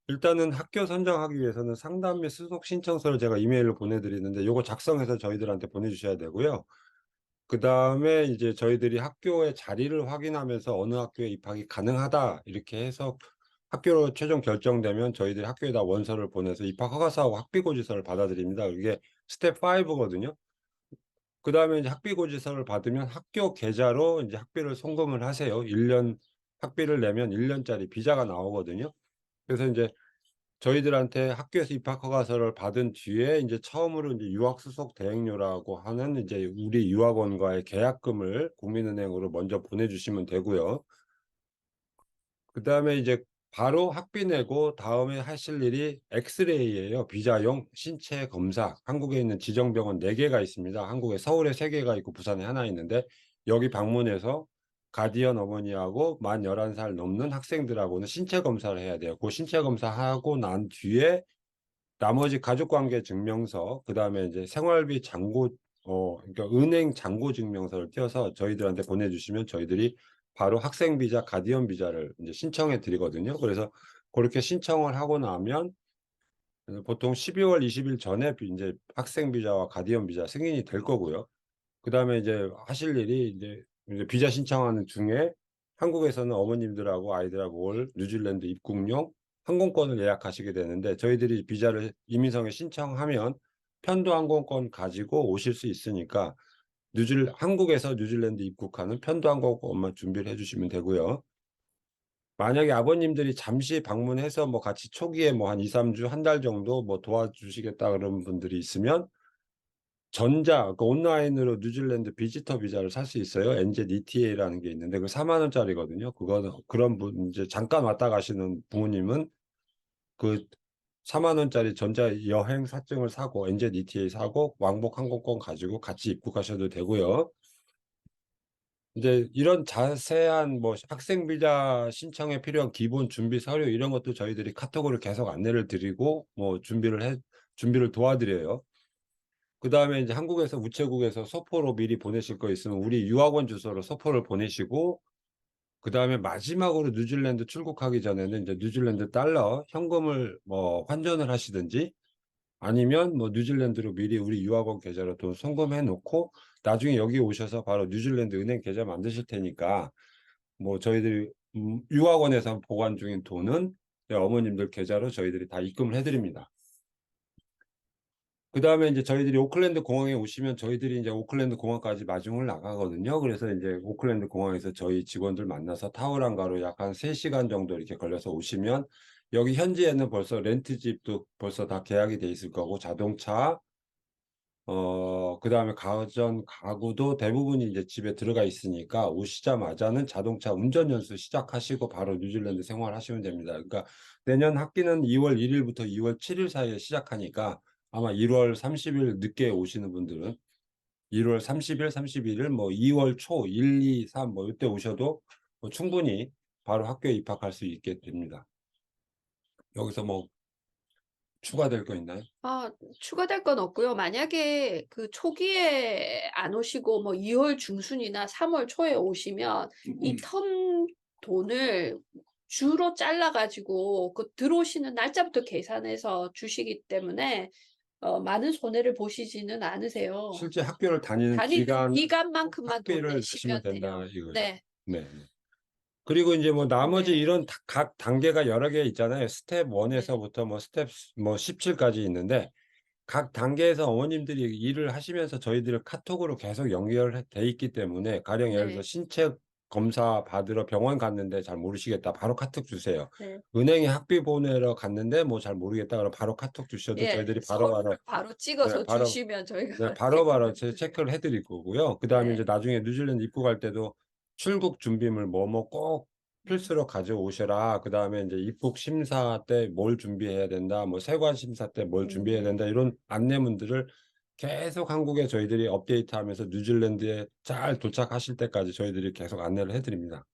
일단은 학교 선정하기 위해서는 상담 및 수속 신청서를 제가 이메일로 보내 드리는데, 요거 작성해서 저희들한테 보내 주셔야 되고요. 그다음에 이제 저희들이 학교의 자리를 확인하면서 어느 학교에 입학이 가능하다 이렇게 해서 학교로 최종 결정되면 저희들이 학교에다 원서를 보내서 입학 허가서하고 학비 고지서를 받아들입니다. 이게 스텝 5 거든요. 그다음에 이제 학비 고지서를 받으면 학교 계좌로 인제 학비를 송금을 하세요. 1년 학비를 내면 1 년짜리 비자가 나오거든요. 그래서 인제 저희들한테 학교에서 입학 허가서를 받은 뒤에 인제 처음으로 인제 유학 수속 대행료라고 하는 이제 우리 유학원과의 계약금을 국민은행으로 먼저 보내주시면 되고요. 그다음에 이제 바로 학비 내고 다음에 하실 일이 엑스레이예요. 비자용 신체 검사. 한국에 있는 지정병원 4 개가 있습니다. 한국에 서울에 3 개가 있고 부산에 1 있는데, 여기 방문해서 가디언 어머니하고 만 11살 넘는 학생들하고는 신체 검사를 해야 돼요. 그 신체 검사하고 난 뒤에 나머지 가족관계 증명서, 그다음에 이제 생활비 잔고 그러니까 은행 잔고 증명서를 띄어서 저희들한테 보내주시면 저희들이 바로 학생 비자, 가디언 비자를 이제 신청해 드리거든요. 그래서 고렇게 신청을 하고 나면 보통 12월 20일 전에 인제 학생 비자와 가디언 비자 승인이 될 거고요. 그다음에 이제 하실 일이 이제 비자 신청하는 중에 한국에서는 어머님들하고 아이들하고 올 뉴질랜드 입국용 항공권을 예약하시게 되는데, 저희들이 비자를 이민성에 신청하면 편도 항공권 가지고 오실 수 있으니까 한국에서 뉴질랜드 입국하는 편도 항공권만 준비를 해 주시면 되고요. 만약에 아버님들이 잠시 방문해서 뭐 같이 초기에 뭐 한 2-3 주, 한 달 정도 뭐 도와주시겠다 그런 분들이 있으면 그러니까 온라인으로 뉴질랜드 비지터 비자를 살 수 있어요. NZ ETA라는 게 있는데 그 4만 원짜리거든요. 그거는 그런 분 이제 잠깐 왔다 가시는 부모님은 그 4만 원짜리 전자 여행 사증을 사고 NZ ETA 사고 왕복 항공권 가지고 같이 입국하셔도 되고요. 인제 이런 자세한 뭐 학생 비자 신청에 필요한 기본 준비 서류 이런 것도 저희들이 카톡으로 계속 안내를 드리고 뭐 준비를 도와드려요. 그다음에 인제 한국에서 우체국에서 소포로 미리 보내실 거 있으면 우리 유학원 주소로 소포를 보내시고, 그다음에 마지막으로 뉴질랜드 출국하기 전에는 인제 뉴질랜드 달러 현금을 뭐 환전을 하시든지, 아니면 뭐 뉴질랜드로 미리 우리 유학원 계좌로 돈 송금해 놓고 나중에 여기 오셔서 바로 뉴질랜드 은행 계좌 만드실 테니까 뭐 저희들이 유학원에서 보관 중인 돈은 어머님들 계좌로 저희들이 다 입금을 해 드립니다. 그다음에 인제 저희들이 오클랜드 공항에 오시면 저희들이 인제 오클랜드 공항까지 마중을 나가거든요. 그래서 인제 오클랜드 공항에서 저희 직원들 만나서 타우랑가로 약 한 3 시간 정도 이렇게 걸려서 오시면 여기 현지에는 벌써 렌트집도 벌써 다 계약이 돼 있을 거고, 자동차 그다음에 가구도 대부분이 이제 집에 들어가 있으니까 오시자마자는 자동차 운전 연수 시작하시고 바로 뉴질랜드 생활하시면 됩니다. 그러니까 내년 학기는 2월 1 일부터 2월 7일 사이에 시작하니까 아마 1월 30일 늦게 오시는 분들은 1월 30 일, 31일 뭐 2월 초 1, 2, 3 뭐 요때 오셔도 뭐 충분히 바로 학교에 입학할 수 있게 됩니다. 여기서 뭐 추가될 거 있나요? 추가될 건 없고요. 만약에 그 초기에 안 오시고 뭐 2월 중순이나 3월 초에 오시면 이 텀 돈을 주로 잘라 가지고 그 들어오시는 날짜부터 계산해서 주시기 때문에 많은 손해를 보시지는 않으세요. 실제 학교를 다니는 다니는 기간 기간만큼만 돈 학비를 내시면 내시면 된다 돼요. 이거죠. 네. 네. 그리고 이제 뭐 나머지 네. 이런 각 단계가 여러 개 있잖아요. 스텝 1 네. 에서부터 뭐 스텝 뭐 17 까지 있는데 각 단계에서 어머님들이 일을 하시면서 저희들 카톡으로 계속 연결 돼 있기 때문에 가령 예를 들어서 네. 신체 검사 받으러 병원 갔는데 잘 모르시겠다. 바로 카톡 주세요. 네. 은행에 학비 보내러 갔는데 뭐 잘 모르겠다 그러면 바로 카톡 주셔도 예. 저희들이 바로바로 서류를 바로 네 찍어서 바로 주시면 저희가 네 바로바로 체크를 제 해 드려요. 체크를 해 드릴 거고요. 그다음에 이제 네. 나중에 뉴질랜드 입국할 때도 출국 준비물 뭐뭐 꼭 필수로 가져오셔라. 그다음에 인제 입국 심사 때 뭘 준비해야 된다. 뭐 세관 심사 때 뭘 준비해야 네. 된다. 이런 안내문들을 계속 한국에 저희들이 업데이트하면서 뉴질랜드에 잘 도착하실 때까지 저희들이 계속 안내를 해 드립니다.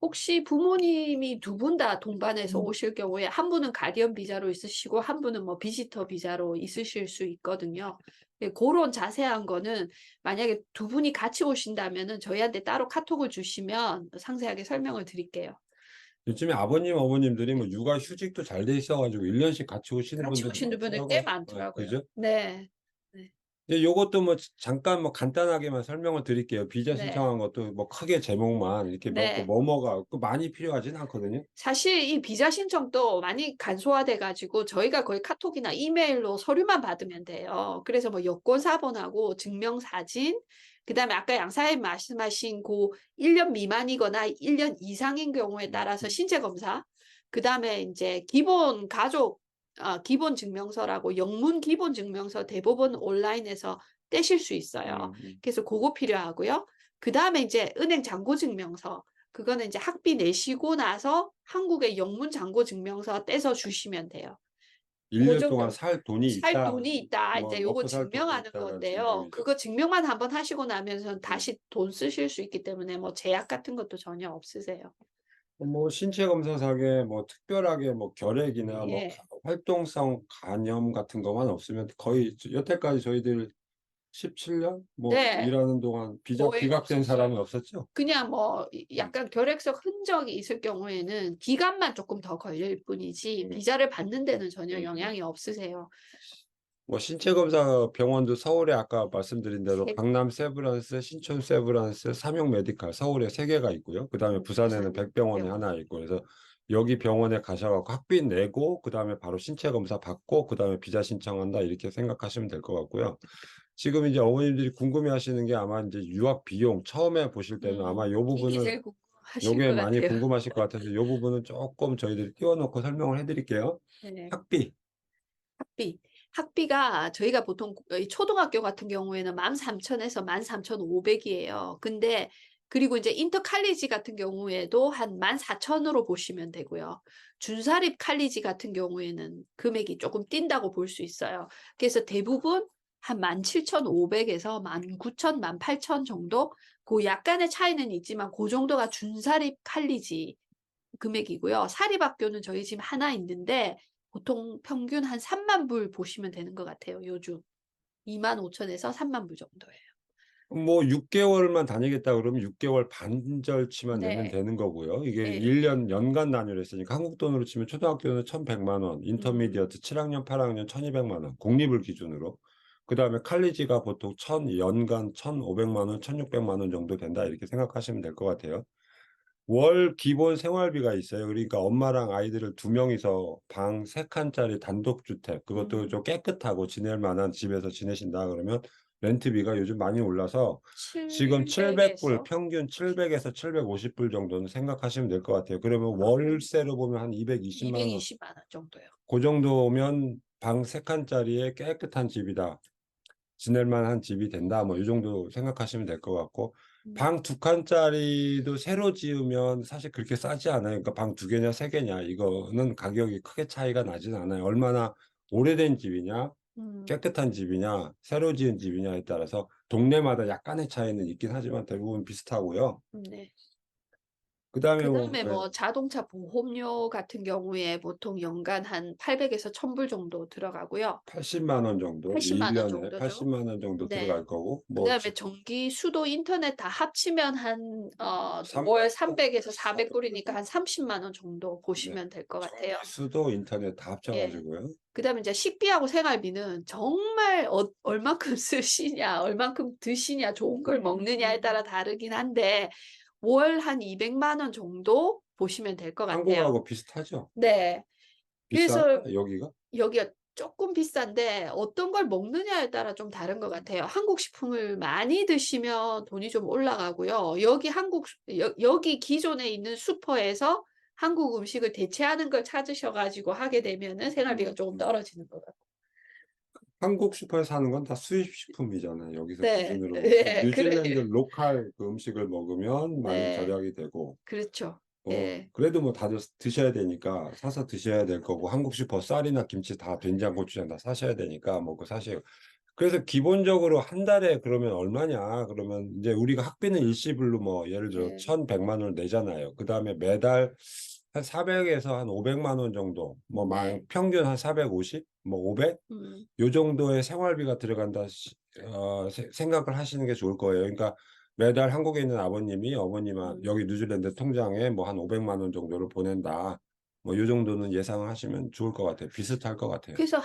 혹시 부모님이 두 분 다 동반해서 오실 경우에 한 분은 가디언 비자로 있으시고 한 분은 뭐 비지터 비자로 있으실 수 있거든요. 예, 고런 자세한 거는 만약에 두 분이 같이 오신다면은 저희한테 따로 카톡을 주시면 상세하게 설명을 드릴게요. 요즘에 아버님, 어머님들이 뭐 육아 휴직도 잘 돼 있어 가지고 1 년씩 같이 오시는 같이 분들도 오시는 분들 꽤 많더라고요. 많더라고요. 그죠? 네. 네. 예 요것도 뭐 잠깐 뭐 간단하게만 설명을 드릴게요. 비자 네. 신청한 것도 뭐 크게 제목만 이렇게 몇 거 네. 뭐뭐가 그 많이 필요하진 않거든요. 사실 이 비자 신청도 많이 간소화돼 가지고 저희가 거의 카톡이나 이메일로 서류만 받으면 돼요. 그래서 뭐 여권 사본하고 증명사진, 그다음에 아까 양사님 말씀하신 고 1년 미만이거나 1년 이상인 경우에 따라서 신체 검사, 그다음에 인제 기본 가족 기본 증명서라고 영문 기본 증명서 대부분 온라인에서 떼실 수 있어요. 음. 그래서 고거 필요하고요. 그다음에 인제 은행 잔고 증명서, 그거는 이제 학비 내시고 나서 한국의 영문 잔고 증명서 떼서 주시면 돼요. 1 고 년 동안 정도. 살 돈이 살 있다. 돈이 있다. 뭐 인제 요거 먹고 살 돈이 증명하는 있다라는 건데요. 증명이죠. 그거 증명만 한번 하시고 나면은 음. 다시 돈 쓰실 수 있기 때문에 뭐 제약 같은 것도 전혀 없으세요. 뭐 신체 검사상에 뭐 특별하게 뭐 결핵이나 뭐 예. 활동성 간염 같은 것만 없으면 거의 여태까지 저희들 17년 뭐 네. 일하는 동안 비자 거의 기각된 사람이 없었어요. 없었죠? 그냥 뭐 음. 약간 결핵성 흔적이 있을 경우에는 기간만 쪼끔 더 걸릴 뿐이지 음. 비자를 받는 데는 전혀 음음. 영향이 없으세요. 뭐 신체 검사 병원도 서울에 아까 말씀드린 대로 세 강남 세브란스, 신촌 세브란스, 삼용 메디칼 서울에 3 개가 있고요. 그다음에 부산에는 부산에 백병원에 병원. 하나 있고 그래서 여기 병원에 가셔 갖고 학비 내고 그다음에 바로 신체 검사 받고 그다음에 비자 신청한다 이렇게 생각하시면 될 것 같고요. 지금 이제 어머님들이 궁금해하시는 게 아마 인제 유학 비용 처음에 보실 때는 아마 요 이게 부분을 제일 궁금하실 요게 것 많이 같아요. 궁금하실 것 같아서 요 부분은 쪼끔 저희들이 띄워 놓고 설명을 해 드릴게요. 네. 학비. 학비. 학비가 저희가 보통 이 초등학교 같은 경우에는 13,000 에서 13,500 이에요. 근데 그리고 인제 인터 칼리지 같은 경우에도 한 14,000 으로 보시면 되고요. 준사립 칼리지 같은 경우에는 금액이 쪼끔 뛴다고 볼 수 있어요. 그래서 대부분 한 17,500 에서 19,000, 18,000 정도, 고 약간의 차이는 있지만 고 정도가 준사립 칼리지 금액이고요. 사립학교는 저희 지금 하나 있는데 보통 평균 한 30,000불 보시면 되는 것 같아요, 요즘. 25,000 에서 30,000불 정도예요. 뭐 6 개월만 다니겠다 그러면 6 개월 반절치만 내면 네. 되는 거고요. 이게 예. 1년 연간 단위로 했으니까 한국 돈으로 치면 초등학교는 1,100만 원, 음. 인터미디어트 7 학년, 8 학년 1,200만 원, 공립을 기준으로. 그다음에 칼리지가 보통 연간 1,500만 원, 1,600만 원 정도 된다 이렇게 생각하시면 될 것 같아요. 월 기본 생활비가 있어요. 그러니까 엄마랑 아이들을 2 명이서 방 3 칸짜리 단독주택 그것도 음. 좀 깨끗하고 지낼 만한 집에서 지내신다 그러면 렌트비가 요즘 많이 올라서 지금 700 700불 에서 평균 700 에서 750불 정도는 생각하시면 될 것 같아요. 그러면 한 월세로 보면 한 220만 원. 220만 원 정도요. 고 정도면 방 3 칸짜리에 깨끗한 집이다. 지낼 만한 집이 된다. 뭐 이 정도 생각하시면 될 것 같고 음. 방 2 칸짜리도 새로 지으면 사실 그렇게 싸지 않아요. 그러니까 방 2 개냐 3 개냐 이거는 가격이 크게 차이가 나지는 않아요. 얼마나 오래된 집이냐 음. 깨끗한 집이냐 새로 지은 집이냐에 따라서 동네마다 약간의 차이는 있긴 하지만 대부분 비슷하고요. 네. 그다음에 뭐 그다음에 예, 뭐 자동차 보험료 같은 경우에 보통 연간 한 800에서 1,000불 정도 들어가고요. 80만 원 정도, 80만 원 1년에 정도죠. 80만 원 정도 네. 들어갈 거고 뭐 그다음에 전기, 수도, 인터넷 다 합치면 한3 월 300에서 400불이니까 한 30만 원 정도 네. 보시면 될 것 같아요. 전기수도 인터넷 다 합쳐 예. 가지고요. 그다음에 이제 식비하고 생활비는 정말 얼만큼 쓰시냐, 얼만큼 드시냐, 좋은 걸 먹느냐에 따라 다르긴 한데 월 한 200만 원 정도 보시면 될 것 같아요. 한국하고 비슷하죠? 네. 비싸나 그래서 여기가? 여기가 쪼끔 비싼데 어떤 걸 먹느냐에 따라 좀 다른 것 같아요. 한국 식품을 많이 드시면 돈이 좀 올라가고요. 여기 기존에 있는 슈퍼에서 한국 음식을 대체하는 걸 찾으셔 가지고 하게 되면은 생활비가 쪼금 떨어지는 것 같고. 한국 슈퍼에 사는 건 다 수입 식품이잖아요, 여기서 네. 기준으로 놓고. 예. 뉴질랜드 로컬 그 음식을 먹으면 많이 네. 절약이 되고 그렇죠. 뭐 예. 그래도 뭐 다들 드셔야 되니까 사서 드셔야 될 거고 한국 슈퍼 쌀이나 김치 다 된장, 고추장 다 사셔야 되니까 뭐 그거 사셔요. 그래서 기본적으로 한 달에 그러면 얼마냐? 그러면 이제 우리가 학비는 일시불로 뭐 예를 들어 예. 1,100만 원을 내잖아요. 그다음에 매달 한 400에서 한 500만 원 정도, 뭐 네. 평균 한 450, 뭐 500, 음. 요 정도의 생활비가 들어간다 생각을 하시는 게 좋을 거예요. 그러니까 매달 한국에 있는 아버님이 여기 뉴질랜드 통장에 뭐 한 500만 원 정도를 보낸다. 뭐 요 정도는 예상을 하시면 좋을 것 같아요. 비슷할 것 같아요. 그래서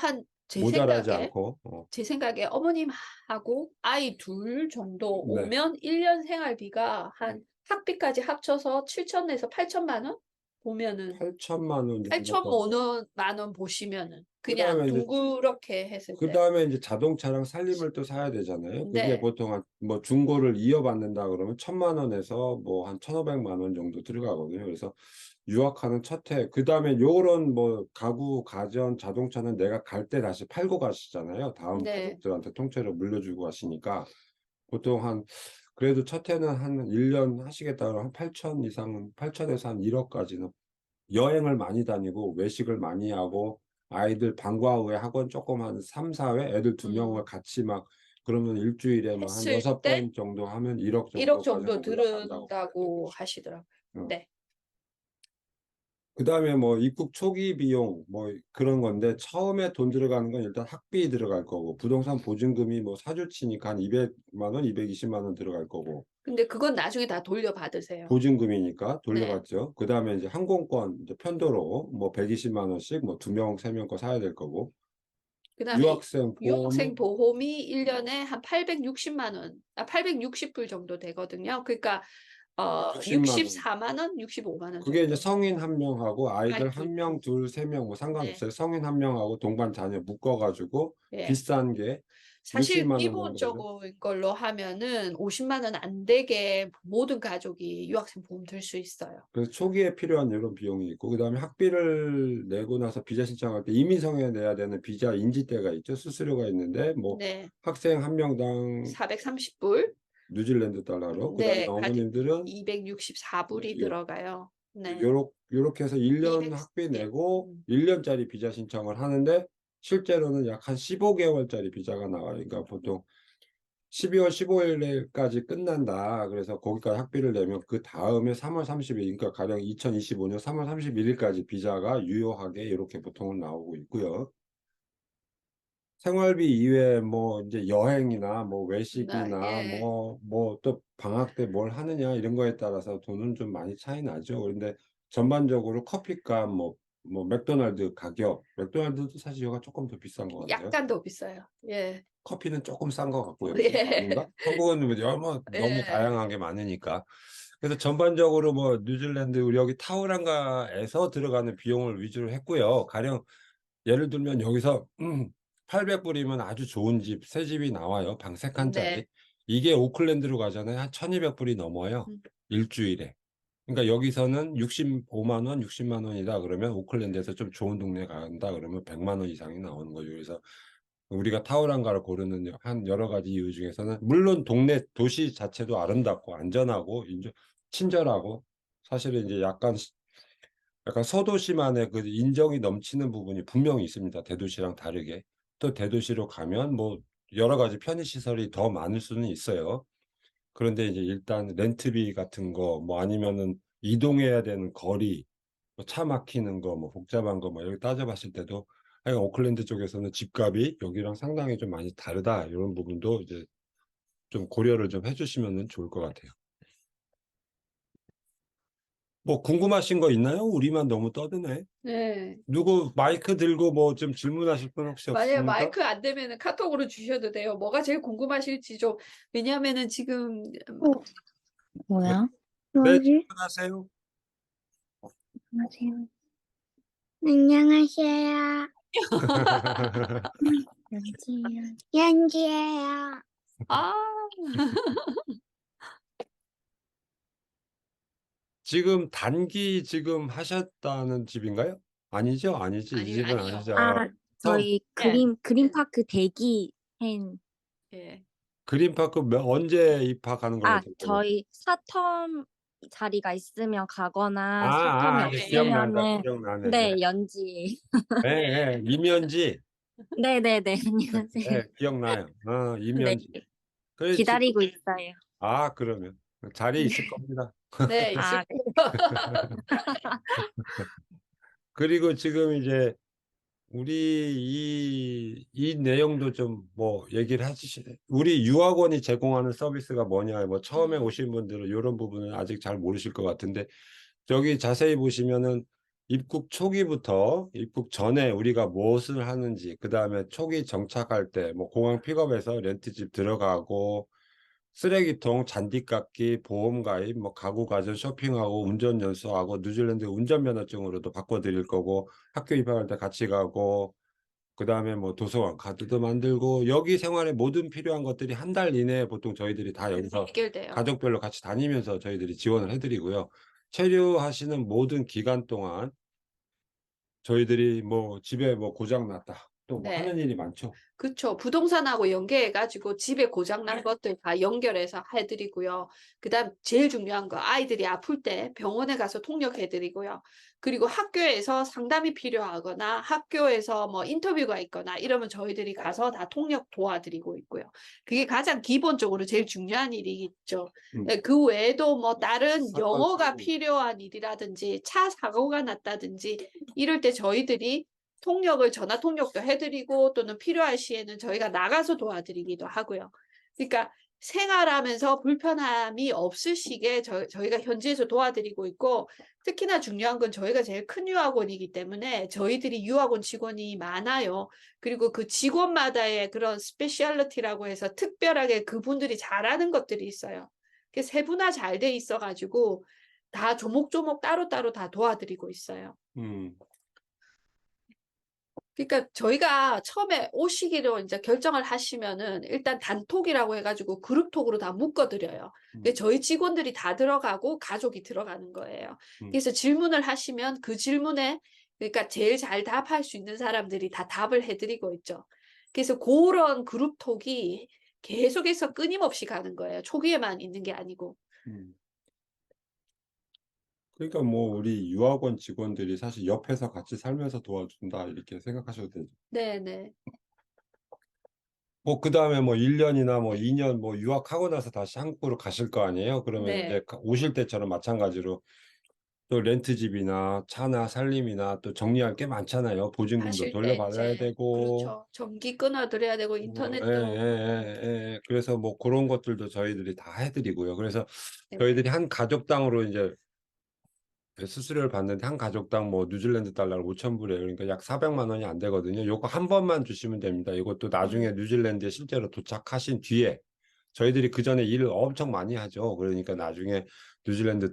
모자라지 않고. 제 생각에 어머님하고 아이 둘 정도 네. 오면 1년 생활비가 한 학비까지 합쳐서 7천에서 8천만 원 보면은 8천만 원 8천 정도. 5원 만원 보시면은 그냥 그다음에 이제 둥그렇게 했을 때. 그다음에 이제 자동차랑 살림을 또 사야 되잖아요. 그게 네. 보통 한 뭐 중고를 이어받는다 그러면 1,000만 원에서 뭐 한 1,500만 원 정도 들어가거든요. 그래서 유학하는 첫 해, 그다음에 요런 뭐 가구, 가전, 자동차는 내가 갈 때 다시 팔고 가시잖아요. 다음 네. 가족들한테 통째로 물려주고 가시니까 보통 한 그래도 첫 해는 한 1년 하시겠다 그러면 한 8천 이상은 8천에서 한 1억까지는 여행을 많이 다니고 외식을 많이 하고 아이들 방과 후에 학원 조금 한 3-4회 애들 2명을 음. 같이 막 그러면 일주일에 뭐 한 했을 6번 때 정도 하면 1억 1억 정도까지 정도 한 올라간다고 봐야 들은다고 되겠죠. 하시더라고요. 어. 네. 그다음에 뭐 입국 초기 비용 뭐 그런 건데 처음에 돈 들어가는 건 일단 학비 들어갈 거고 부동산 보증금이 뭐 사주치니까 한 200만 원, 220만 원 들어갈 거고 근데 그건 나중에 다 돌려받으세요. 보증금이니까 네. 돌려받죠. 그다음에 이제 항공권 이제 편도로 뭐 120만 원씩 뭐 2명, 3명 거 사야 될 거고 그다음에 유학생 유학생 보험은 보험이 1 년에 한 860만 원, 860불 정도 되거든요. 그러니까 60만 원. 64만 원, 65만 원 그게 이제 정도. 성인 한 명하고 아이들 아이 한 둘 명, 둘, 세 명 뭐 네. 상관없어요. 성인 한 명하고 동반 자녀 묶어 가지고 예. 비싼 게 사실 60만 원 정도죠. 기본적인 걸로 하면은 50만 원 안 되게 모든 가족이 유학생 보험 들 수 있어요. 그래서 초기에 필요한 이런 비용이 있고 그다음에 학비를 내고 나서 비자 신청할 때 이민성에 내야 되는 비자 인지대가 있죠. 수수료가 있는데 뭐 네. 학생 한 명당 430불. 뉴질랜드 달러로 그다음에 네. 어머님들은 264불이 요 들어가요. 네. 요렇게 해서 1년 200 학비 네. 내고 1년짜리 비자 신청을 하는데 실제로는 약 한 15개월짜리 비자가 나와요. 그러니까 보통 12월 15일까지 끝난다. 그래서 거기까지 학비를 내면 그다음에 3월 30일 그러니까 가령 2025년 3월 31일까지 비자가 유효하게 이렇게 보통은 나오고 있고요. 생활비 이외에 뭐 이제 여행이나 뭐 외식이나 예. 뭐 또 방학 때 뭘 하느냐 이런 거에 따라서 돈은 좀 많이 차이 나죠. 그런데 전반적으로 커피값 뭐 맥도날드 가격, 맥도날드도 사실 여기가 조금 더 비싼 것 같아요. 약간 더 비싸요. 예. 커피는 조금 싼 것 같고요. 예. 아닌가? 한국은 뭐 너무 예. 다양한 게 많으니까. 그래서 전반적으로 뭐 뉴질랜드 우리 여기 타우랑가에서 들어가는 비용을 위주로 했고요. 가령 예를 들면 여기서 800불이면 아주 좋은 집, 새 집이 나와요. 방 3칸짜리. 네. 이게 오클랜드로 가잖아요. 한 1,200불이 넘어요. 음. 일주일에. 그러니까 여기서는 65만 원, 60만 원이다 그러면 오클랜드에서 좀 좋은 동네 간다 그러면 100만 원 이상이 나오는 거죠. 그래서 우리가 타우랑가를 고르는 한 여러 가지 이유 중에서는 물론 동네 도시 자체도 아름답고 안전하고 친절하고 사실은 이제 약간 소도시만의 그 인정이 넘치는 부분이 분명히 있습니다. 대도시랑 다르게. 또 대도시로 가면 뭐 여러 가지 편의 시설이 더 많을 수는 있어요. 그런데 이제 일단 렌트비 같은 거 뭐 아니면은 이동해야 되는 거리, 뭐차 막히는 거, 뭐 복잡한 거, 뭐 여기 따져봤을 때도 하여간 오클랜드 쪽에서는 집값이 여기랑 상당히 좀 많이 다르다 이런 부분도 이제 좀 고려를 좀 해주시면 좋을 것 같아요. 뭐 궁금하신 거 있나요? 우리만 너무 떠드네. 네. 누구 마이크 들고 뭐 좀 질문하실 분 혹시 만약에 없습니까? 마이크 안 되면은 카톡으로 주셔도 돼요. 뭐가 제일 궁금하실지 좀. 왜냐하면은 지금 네, 뭐야? 네, 뭐지? 질문하세요. 안녕하세요. 안녕하세요. 연지예요. 연지예요. 아, 지금 단기 지금 하셨다는 집인가요? 아니죠, 아니지. 이 집은 아니요. 아니죠. 아, 처음 저희 네. 그린파크 대기 한, 예. 그린파크 언제 입학하는 걸로 됐어요? 저희 사텀 자리가 있으면 가거나 사텀이 네, 기억난다, 없으면은, 기억나네. 네, 네, 연지. 네, 네, 이면지. 네네네, 안녕하세요. 네, 기억나요. 네, 이면지. 그래, 지금, 기다리고 있어요. 그러면 자리 있을 겁니다. 네, 있을 아, 그리고 지금 이제 우리 이 내용도 좀 뭐 얘기를 해주시, 우리 유학원이 제공하는 서비스가 뭐냐, 뭐 처음에 오신 분들은 이런 부분은 아직 잘 모르실 것 같은데, 저기 자세히 보시면은 입국 초기부터 입국 전에 우리가 무엇을 하는지, 그 다음에 초기 정착할 때, 뭐 공항 픽업에서 렌트집 들어가고, 쓰레기통, 잔디깎기, 보험 가입, 뭐 가구 가전 쇼핑하고 운전 연수하고 뉴질랜드 운전면허증으로도 바꿔드릴 거고 학교 입학할 때 같이 가고 그 다음에 뭐 도서관 카드도 만들고 여기 생활에 모든 필요한 것들이 한 달 이내에 보통 저희들이 다 여기서 해결돼요. 가족별로 같이 다니면서 저희들이 지원을 해드리고요. 체류하시는 모든 기간 동안 저희들이 뭐 집에 뭐 고장 났다 또 뭐 네. 하는 일이 많죠. 그쵸. 부동산하고 연계해가지고 집에 고장난 것들 다 연결해서 해드리고요. 그다음 제일 중요한 거 아이들이 아플 때 병원에 가서 통역해드리고요. 그리고 학교에서 상담이 필요하거나 학교에서 뭐 인터뷰가 있거나 이러면 저희들이 가서 다 통역 도와드리고 있고요. 그게 가장 기본적으로 제일 중요한 일이겠죠. 음. 네, 그 외에도 뭐 다른 사건 영어가 사고. 필요한 일이라든지 차 사고가 났다든지 이럴 때 저희들이 통역을 전화 통역도 해드리고 또는 필요할 시에는 저희가 나가서 도와드리기도 하고요. 그러니까 생활하면서 불편함이 없으시게 저희가 현지에서 도와드리고 있고 특히나 중요한 건 저희가 제일 큰 유학원이기 때문에 저희들이 유학원 직원이 많아요. 그리고 그 직원마다의 그런 스페셜리티라고 해서 특별하게 그분들이 잘하는 것들이 있어요. 그게 세분화 잘 돼 있어가지고 다 조목조목 따로따로 다 도와드리고 있어요. 음. 그러니까 저희가 처음에 오시기로 이제 결정을 하시면은 일단 단톡이라고 해가지고 그룹톡으로 다 묶어드려요. 저희 직원들이 다 들어가고 가족이 들어가는 거예요. 그래서 질문을 하시면 그 질문에 그러니까 제일 잘 답할 수 있는 사람들이 다 답을 해드리고 있죠. 그래서 그런 그룹톡이 계속해서 끊임없이 가는 거예요. 초기에만 있는 게 아니고. 음. 그러니까 뭐 우리 유학원 직원들이 사실 옆에서 같이 살면서 도와준다 이렇게 생각하셔도 되죠. 네네. 뭐 그다음에 뭐 1년이나 뭐 2년 뭐 유학하고 나서 다시 한국으로 가실 거 아니에요. 그러면 네. 이제 오실 때처럼 마찬가지로 또 렌트집이나 차나 살림이나 또 정리할 게 많잖아요. 보증금도 하실 때 돌려받아야 이제 되고 그렇죠. 전기 끊어드려야 되고 인터넷도 그래서 뭐 그런 것들도 저희들이 다 해드리고요. 그래서 네. 저희들이 한 가족당으로 이제 수수료를 받는데 한 가족당 뭐 뉴질랜드 달러 5,000불이에요. 그러니까 약 400만 원이 안 되거든요. 요거 한 번만 주시면 됩니다. 이것도 나중에 뉴질랜드에 실제로 도착하신 뒤에 저희들이 그 전에 일을 엄청 많이 하죠. 그러니까 나중에 뉴질랜드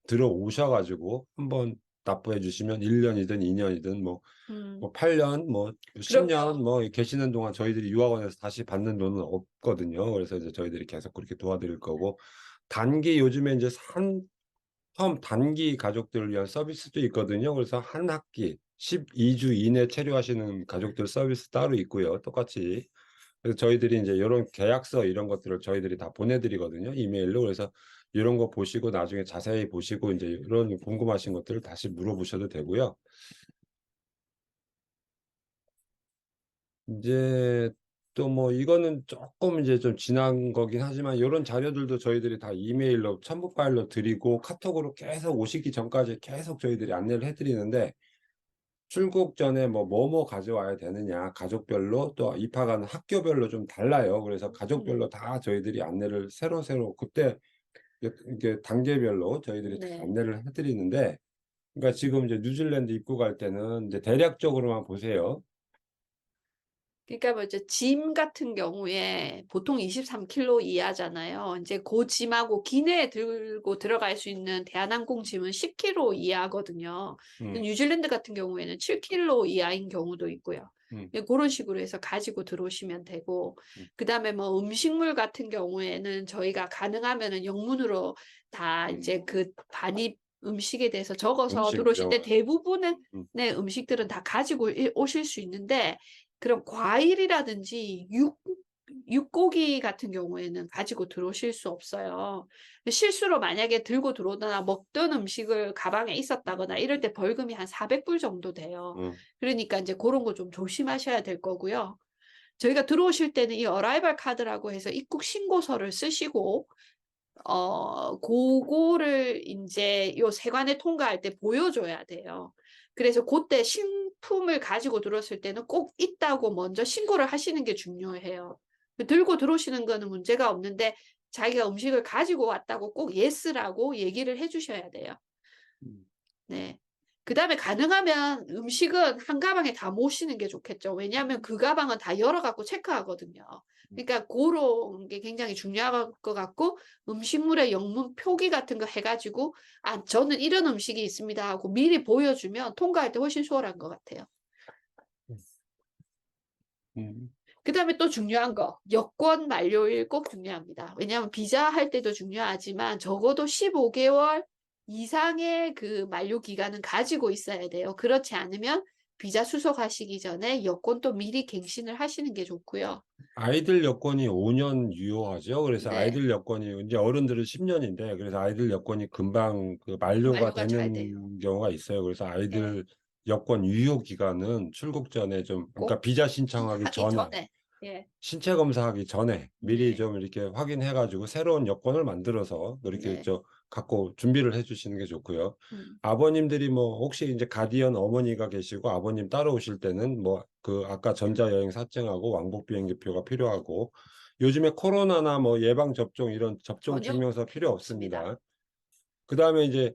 들어오셔가지고 한번 납부해 주시면 1년이든 2년이든 뭐 8년, 뭐 10년 그럼요. 뭐 계시는 동안 저희들이 유학원에서 다시 받는 돈은 없거든요. 그래서 이제 저희들이 계속 그렇게 도와드릴 거고 단기 요즘에 이제 처음 단기 가족들을 위한 서비스도 있거든요. 그래서 한 학기 12주 이내 체류하시는 가족들 서비스 따로 있고요. 똑같이. 그래서 저희들이 이제 이런 계약서 이런 것들을 저희들이 다 보내드리거든요. 이메일로. 그래서 이런 거 보시고 나중에 자세히 보시고 이제 이런 궁금하신 것들을 다시 물어보셔도 되고요. 이제 또 뭐 이거는 조금 이제 좀 지난 거긴 하지만 이런 자료들도 저희들이 다 이메일로 첨부 파일로 드리고 카톡으로 계속 오시기 전까지 계속 저희들이 안내를 해드리는데 출국 전에 뭐 가져와야 되느냐 가족별로 또 입학하는 학교별로 좀 달라요. 그래서 가족별로 다 저희들이 안내를 새로 그때 이게 단계별로 저희들이 다 네. 안내를 해드리는데 그러니까 지금 이제 뉴질랜드 입국할 때는 이제 대략적으로만 보세요. 그러니까 뭐 이제 짐 같은 경우에 보통 23kg 이하잖아요. 이제 그 짐하고 기내에 들고 들어갈 수 있는 대한항공 짐은 10kg 이하거든요. 음, 뉴질랜드 같은 경우에는 7kg 이하인 경우도 있고요. 음, 그런 식으로 해서 가지고 들어오시면 되고, 그다음에 뭐 음식물 같은 경우에는 저희가 가능하면은 영문으로 다 이제 그 반입 음식에 대해서 적어서 음식 들어오실 때 대부분의 음, 음식들은 다 가지고 오실 수 있는데, 그런 과일이라든지 육고기 같은 경우에는 가지고 들어오실 수 없어요. 실수로 만약에 들고 들어오거나 먹던 음식을 가방에 있었다거나 이럴 때 벌금이 한 400불 정도 돼요. 음, 그러니까 이제 고런 거 좀 조심하셔야 될 거고요. 저희가 들어오실 때는 이 어라이벌 카드라고 해서 입국 신고서를 쓰시고 고거를 인제 요 세관에 통과할 때 보여줘야 돼요. 그래서 고때 신품을 가지고 들어왔을 때는 꼭 있다고 먼저 신고를 하시는 게 중요해요. 들고 들어오시는 거는 문제가 없는데 자기가 음식을 가지고 왔다고 꼭 "예스라고 얘기를 해 주셔야 돼요. 음, 네. 그다음에 가능하면 음식은 한 가방에 다 모시는 게 좋겠죠. 왜냐하면 그 가방은 다 열어 갖고 체크하거든요. 그러니까 고런 게 굉장히 중요할 것 같고 음식물의 영문 표기 같은 거 해 가지고 "아 저는 이런 음식이 있습니다." 하고 미리 보여주면 통과할 때 훨씬 수월한 것 같아요. 음. 그다음에 또 중요한 거 여권 만료일 꼭 중요합니다. 왜냐하면 비자 할 때도 중요하지만 적어도 15개월 이상의 그 만료 기간은 가지고 있어야 돼요. 그렇지 않으면 비자 수속하시기 전에 여권도 미리 갱신을 하시는 게 좋고요. 아이들 여권이 5년 유효하죠. 그래서 네. 아이들 여권이 이제 어른들은 10년인데 그래서 아이들 여권이 금방 그 만료가 만료가 잘 돼요. 되는 경우가 있어요. 그래서 네. 아이들 여권 유효 기간은 출국 전에 좀 그러니까 꼭 비자 신청하기 하기 전에 전에. 예. 신체 검사하기 전에 미리 네. 좀 이렇게 확인해 가지고 새로운 여권을 만들어서 이렇게 네. 갖고 준비를 해 주시는 게 좋고요. 음. 아버님들이 뭐 혹시 이제 가디언 어머니가 계시고 아버님 따라오실 때는 뭐 그 아까 전자여행 사증하고 왕복 비행기표가 필요하고 요즘에 코로나나 뭐 예방 접종 이런 접종 전혀 증명서 필요 필요 없습니다. 없습니다. 그다음에 이제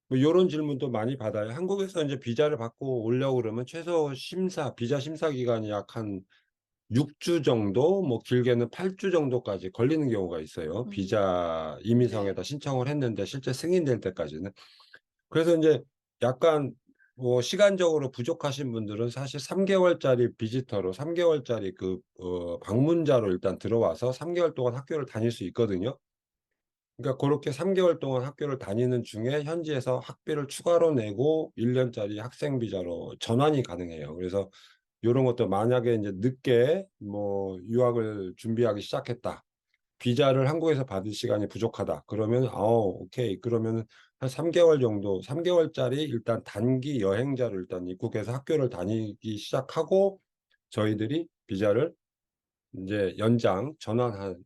뭐 요런 질문도 많이 받아요. 한국에서 이제 비자를 받고 오려고 그러면 최소 비자 심사 기간이 약 한 6주 정도 뭐 길게는 8주 정도까지 걸리는 경우가 있어요. 음. 비자 네. 임의성에다 신청을 했는데 실제 승인될 때까지는. 그래서 인제 약간 뭐 시간적으로 부족하신 분들은 사실 3 개월짜리 비지터로 3 개월짜리 방문자로 일단 들어와서 3 개월 동안 학교를 다닐 수 있거든요. 그러니까 고렇게 3 개월 동안 학교를 다니는 중에 현지에서 학비를 추가로 내고 1 년짜리 학생 비자로 전환이 가능해요. 그래서 요런 것도 만약에 인제 늦게 뭐 유학을 준비하기 시작했다. 비자를 한국에서 받을 시간이 부족하다. 그러면 오케이. 그러면은 한 3 개월 정도 3 개월짜리 일단 단기 여행자를 일단 입국해서 학교를 다니기 시작하고 저희들이 비자를 인제 전환하게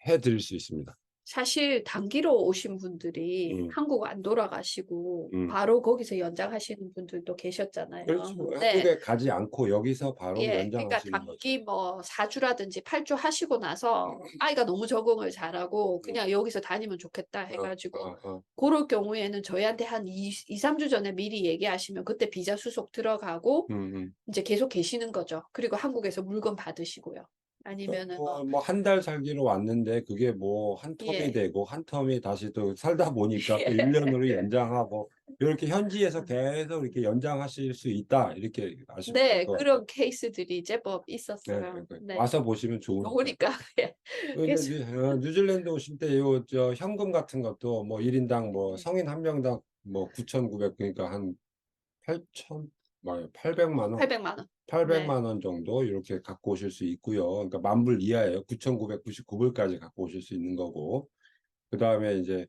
해 드릴 수 있습니다. 사실 단기로 오신 분들이 음. 한국 안 돌아가시고 음. 바로 거기서 연장하시는 분들도 계셨잖아요. 그렇죠. 네. 한국에 가지 않고 여기서 바로 예. 그러니까 연장하시는 거죠. 단기 뭐 4 주라든지 8주 하시고 나서 아이가 너무 적응을 잘하고 음. '그냥 여기서 다니면 좋겠다.' 해 어, 가지고 어, 어. 고럴 경우에는 저희한테 한 2-3주 전에 미리 얘기하시면 그때 비자 수속 들어가고 음음. 인제 계속 계시는 거죠. 그리고 한국에서 물건 받으시고요. 아니면은 뭐 뭐 한 달 살기로 왔는데 그게 뭐 한 텀이 예. 되고 한 텀이 다시 또 살다 보니까 또 1 년으로 연장하고 요렇게 현지에서 계속 이렇게 연장하실 수 있다. 이렇게 아시면 될 네. 것 같아요. 그런 케이스들이 제법 네. 있었어요. 네. 와서 보시면 좋으니까. 좋으니까 예. 이제 그래서 뉴질랜드 오실 때 현금 같은 것도 뭐 1 인당 뭐 네. 성인 한 명당 뭐 9,900 그러니까 한 8천 뭐 800만 원, 800만 원. 800만 네. 원 정도 이렇게 갖고 오실 수 있고요. 그러니까 10,000불 이하예요. 9,999 불까지 갖고 오실 수 있는 거고. 그다음에 이제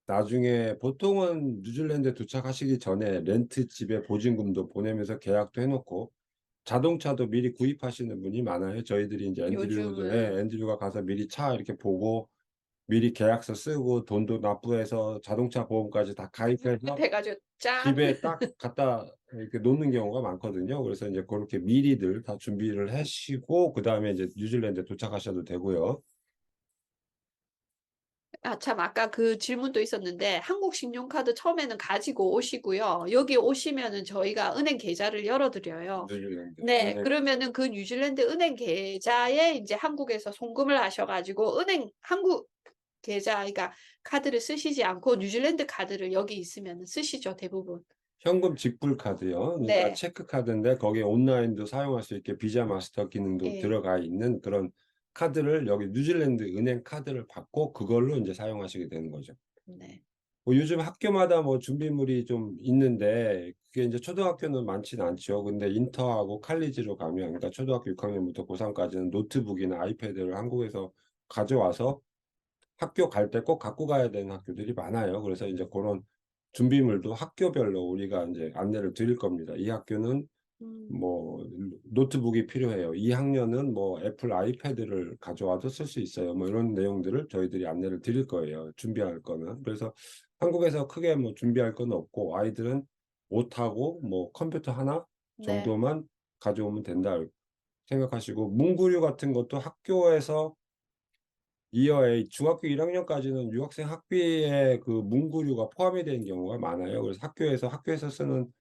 나중에 보통은 뉴질랜드에 도착하시기 전에 렌트집에 보증금도 보내면서 계약도 해 놓고 자동차도 미리 구입하시는 분이 많아요. 저희들이 이제 요즘은 엔드류가 가서 미리 차 이렇게 보고 미리 계약서 쓰고 돈도 납부해서 자동차 보험까지 다 가입해서 해가지고 짠. 집에 딱 갖다 이렇게 놓는 경우가 많거든요. 그래서 이제 그렇게 미리들 다 준비를 하시고 그다음에 이제 뉴질랜드에 도착하셔도 되고요. 아, 참, 아까 그 질문도 있었는데, 한국 신용카드 처음에는 가지고 오시고요. 여기 오시면은 저희가 은행 계좌를 열어드려요. 뉴질랜드. 네, 그러면은 그 뉴질랜드 은행 계좌에 이제 한국에서 송금을 하셔가지고, 한국 계좌, 그러니까 카드를 쓰시지 않고 뉴질랜드 카드를 여기 있으면 쓰시죠, 대부분. 현금 직불 카드요. 그러니까 네, 체크 카드인데 거기에 온라인도 사용할 수 있게 비자 마스터 기능도 예, 들어가 있는 그런 카드를 여기 뉴질랜드 은행 카드를 받고 그걸로 이제 사용하시게 되는 거죠. 네, 뭐 요즘 학교마다 뭐 준비물이 좀 있는데 그게 이제 초등학교는 많지는 않죠. 근데 인터하고 칼리지로 가면 그러니까 초등학교 6학년부터 고3까지는 노트북이나 아이패드를 한국에서 가져와서 학교 갈 때 꼭 갖고 가야 되는 학교들이 많아요. 그래서 이제 그런 준비물도 학교별로 우리가 이제 안내를 드릴 겁니다. 이 학교는 음, 뭐 노트북이 필요해요. 이 학년은 뭐 애플 아이패드를 가져와도 쓸 수 있어요. 뭐 이런 내용들을 저희들이 안내를 드릴 거예요. 준비할 거는. 그래서 한국에서 크게 뭐 준비할 건 없고 아이들은 옷하고 뭐 컴퓨터 하나 네, 정도만 가져오면 된다 생각하시고 문구류 같은 것도 학교에서 이어에 중학교 1학년까지는 유학생 학비에 그 문구류가 포함이 되는 경우가 많아요. 그래서 학교에서 쓰는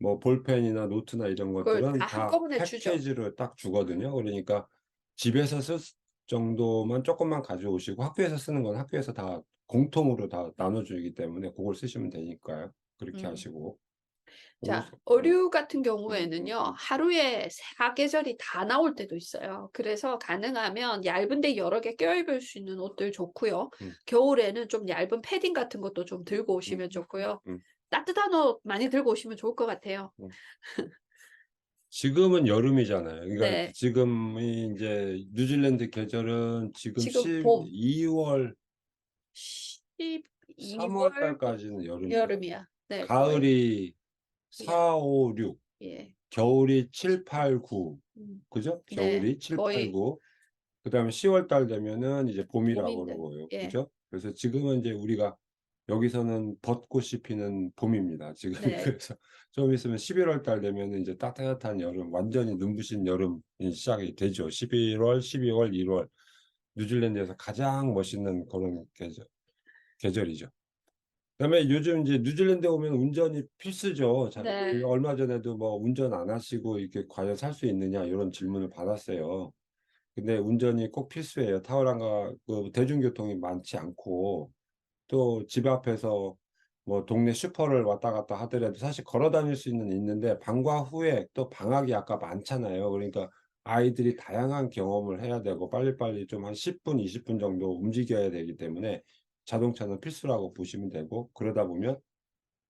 뭐 볼펜이나 노트나 이런 그걸 것들은 다 다 한꺼번에 주죠. 패키지로 딱 주거든요. 그러니까 집에서 쓸 정도만 조금만 가져오시고 학교에서 쓰는 건 학교에서 다 공통으로 다 나눠주기 때문에 그걸 쓰시면 되니까요. 그렇게 음. 하시고. 자, 그래서 어류 같은 경우에는요, 하루에 사계절이 다 나올 때도 있어요. 그래서 가능하면 얇은데 여러 개 껴입을 수 있는 옷들 좋고요. 음, 겨울에는 좀 얇은 패딩 같은 것도 좀 들고 음, 오시면 좋고요. 음, 따뜻한 옷 많이 들고 오시면 좋을 것 같아요. 음. 지금은 여름이잖아요. 그러니까 네, 지금이 이제 뉴질랜드 계절은 지금 지금 봄 12월, 3월 12월 달까지는 여름이에요. 여름이야. 네, 거의. 가을이 예, 4, 5, 6, 예. 겨울이 7, 8, 9. 음, 그죠? 네, 겨울이 7, 8, 거의 9. 그다음에 10월 달 되면은 이제 봄이라고 봄인데. 그러고요. 예, 그죠? 그래서 지금은 이제 우리가 여기서는 벚꽃이 피는 봄입니다. 지금 네. 그래서 좀 있으면 11월 달 되면은 이제 따뜻한 여름, 완전히 눈부신 여름이 시작이 되죠. 11월, 12월, 1월. 뉴질랜드에서 가장 멋있는 그런 계절이죠. 그다음에 요즘 이제 뉴질랜드 오면 운전이 필수죠. 자, 네. 얼마 전에도 뭐 운전 안 하시고 이렇게 과연 살 수 있느냐 이런 질문을 받았어요. 근데 운전이 꼭 필수예요. 타워랑가 그 대중교통이 많지 않고 또 집 앞에서 뭐 동네 슈퍼를 왔다 갔다 하더라도 사실 걸어 다닐 수는 있는데 방과 후에 또 방학이 아까 많잖아요. 그러니까 아이들이 다양한 경험을 해야 되고 빨리빨리 좀 한 10분, 20분 정도 움직여야 되기 때문에 자동차는 필수라고 보시면 되고 그러다 보면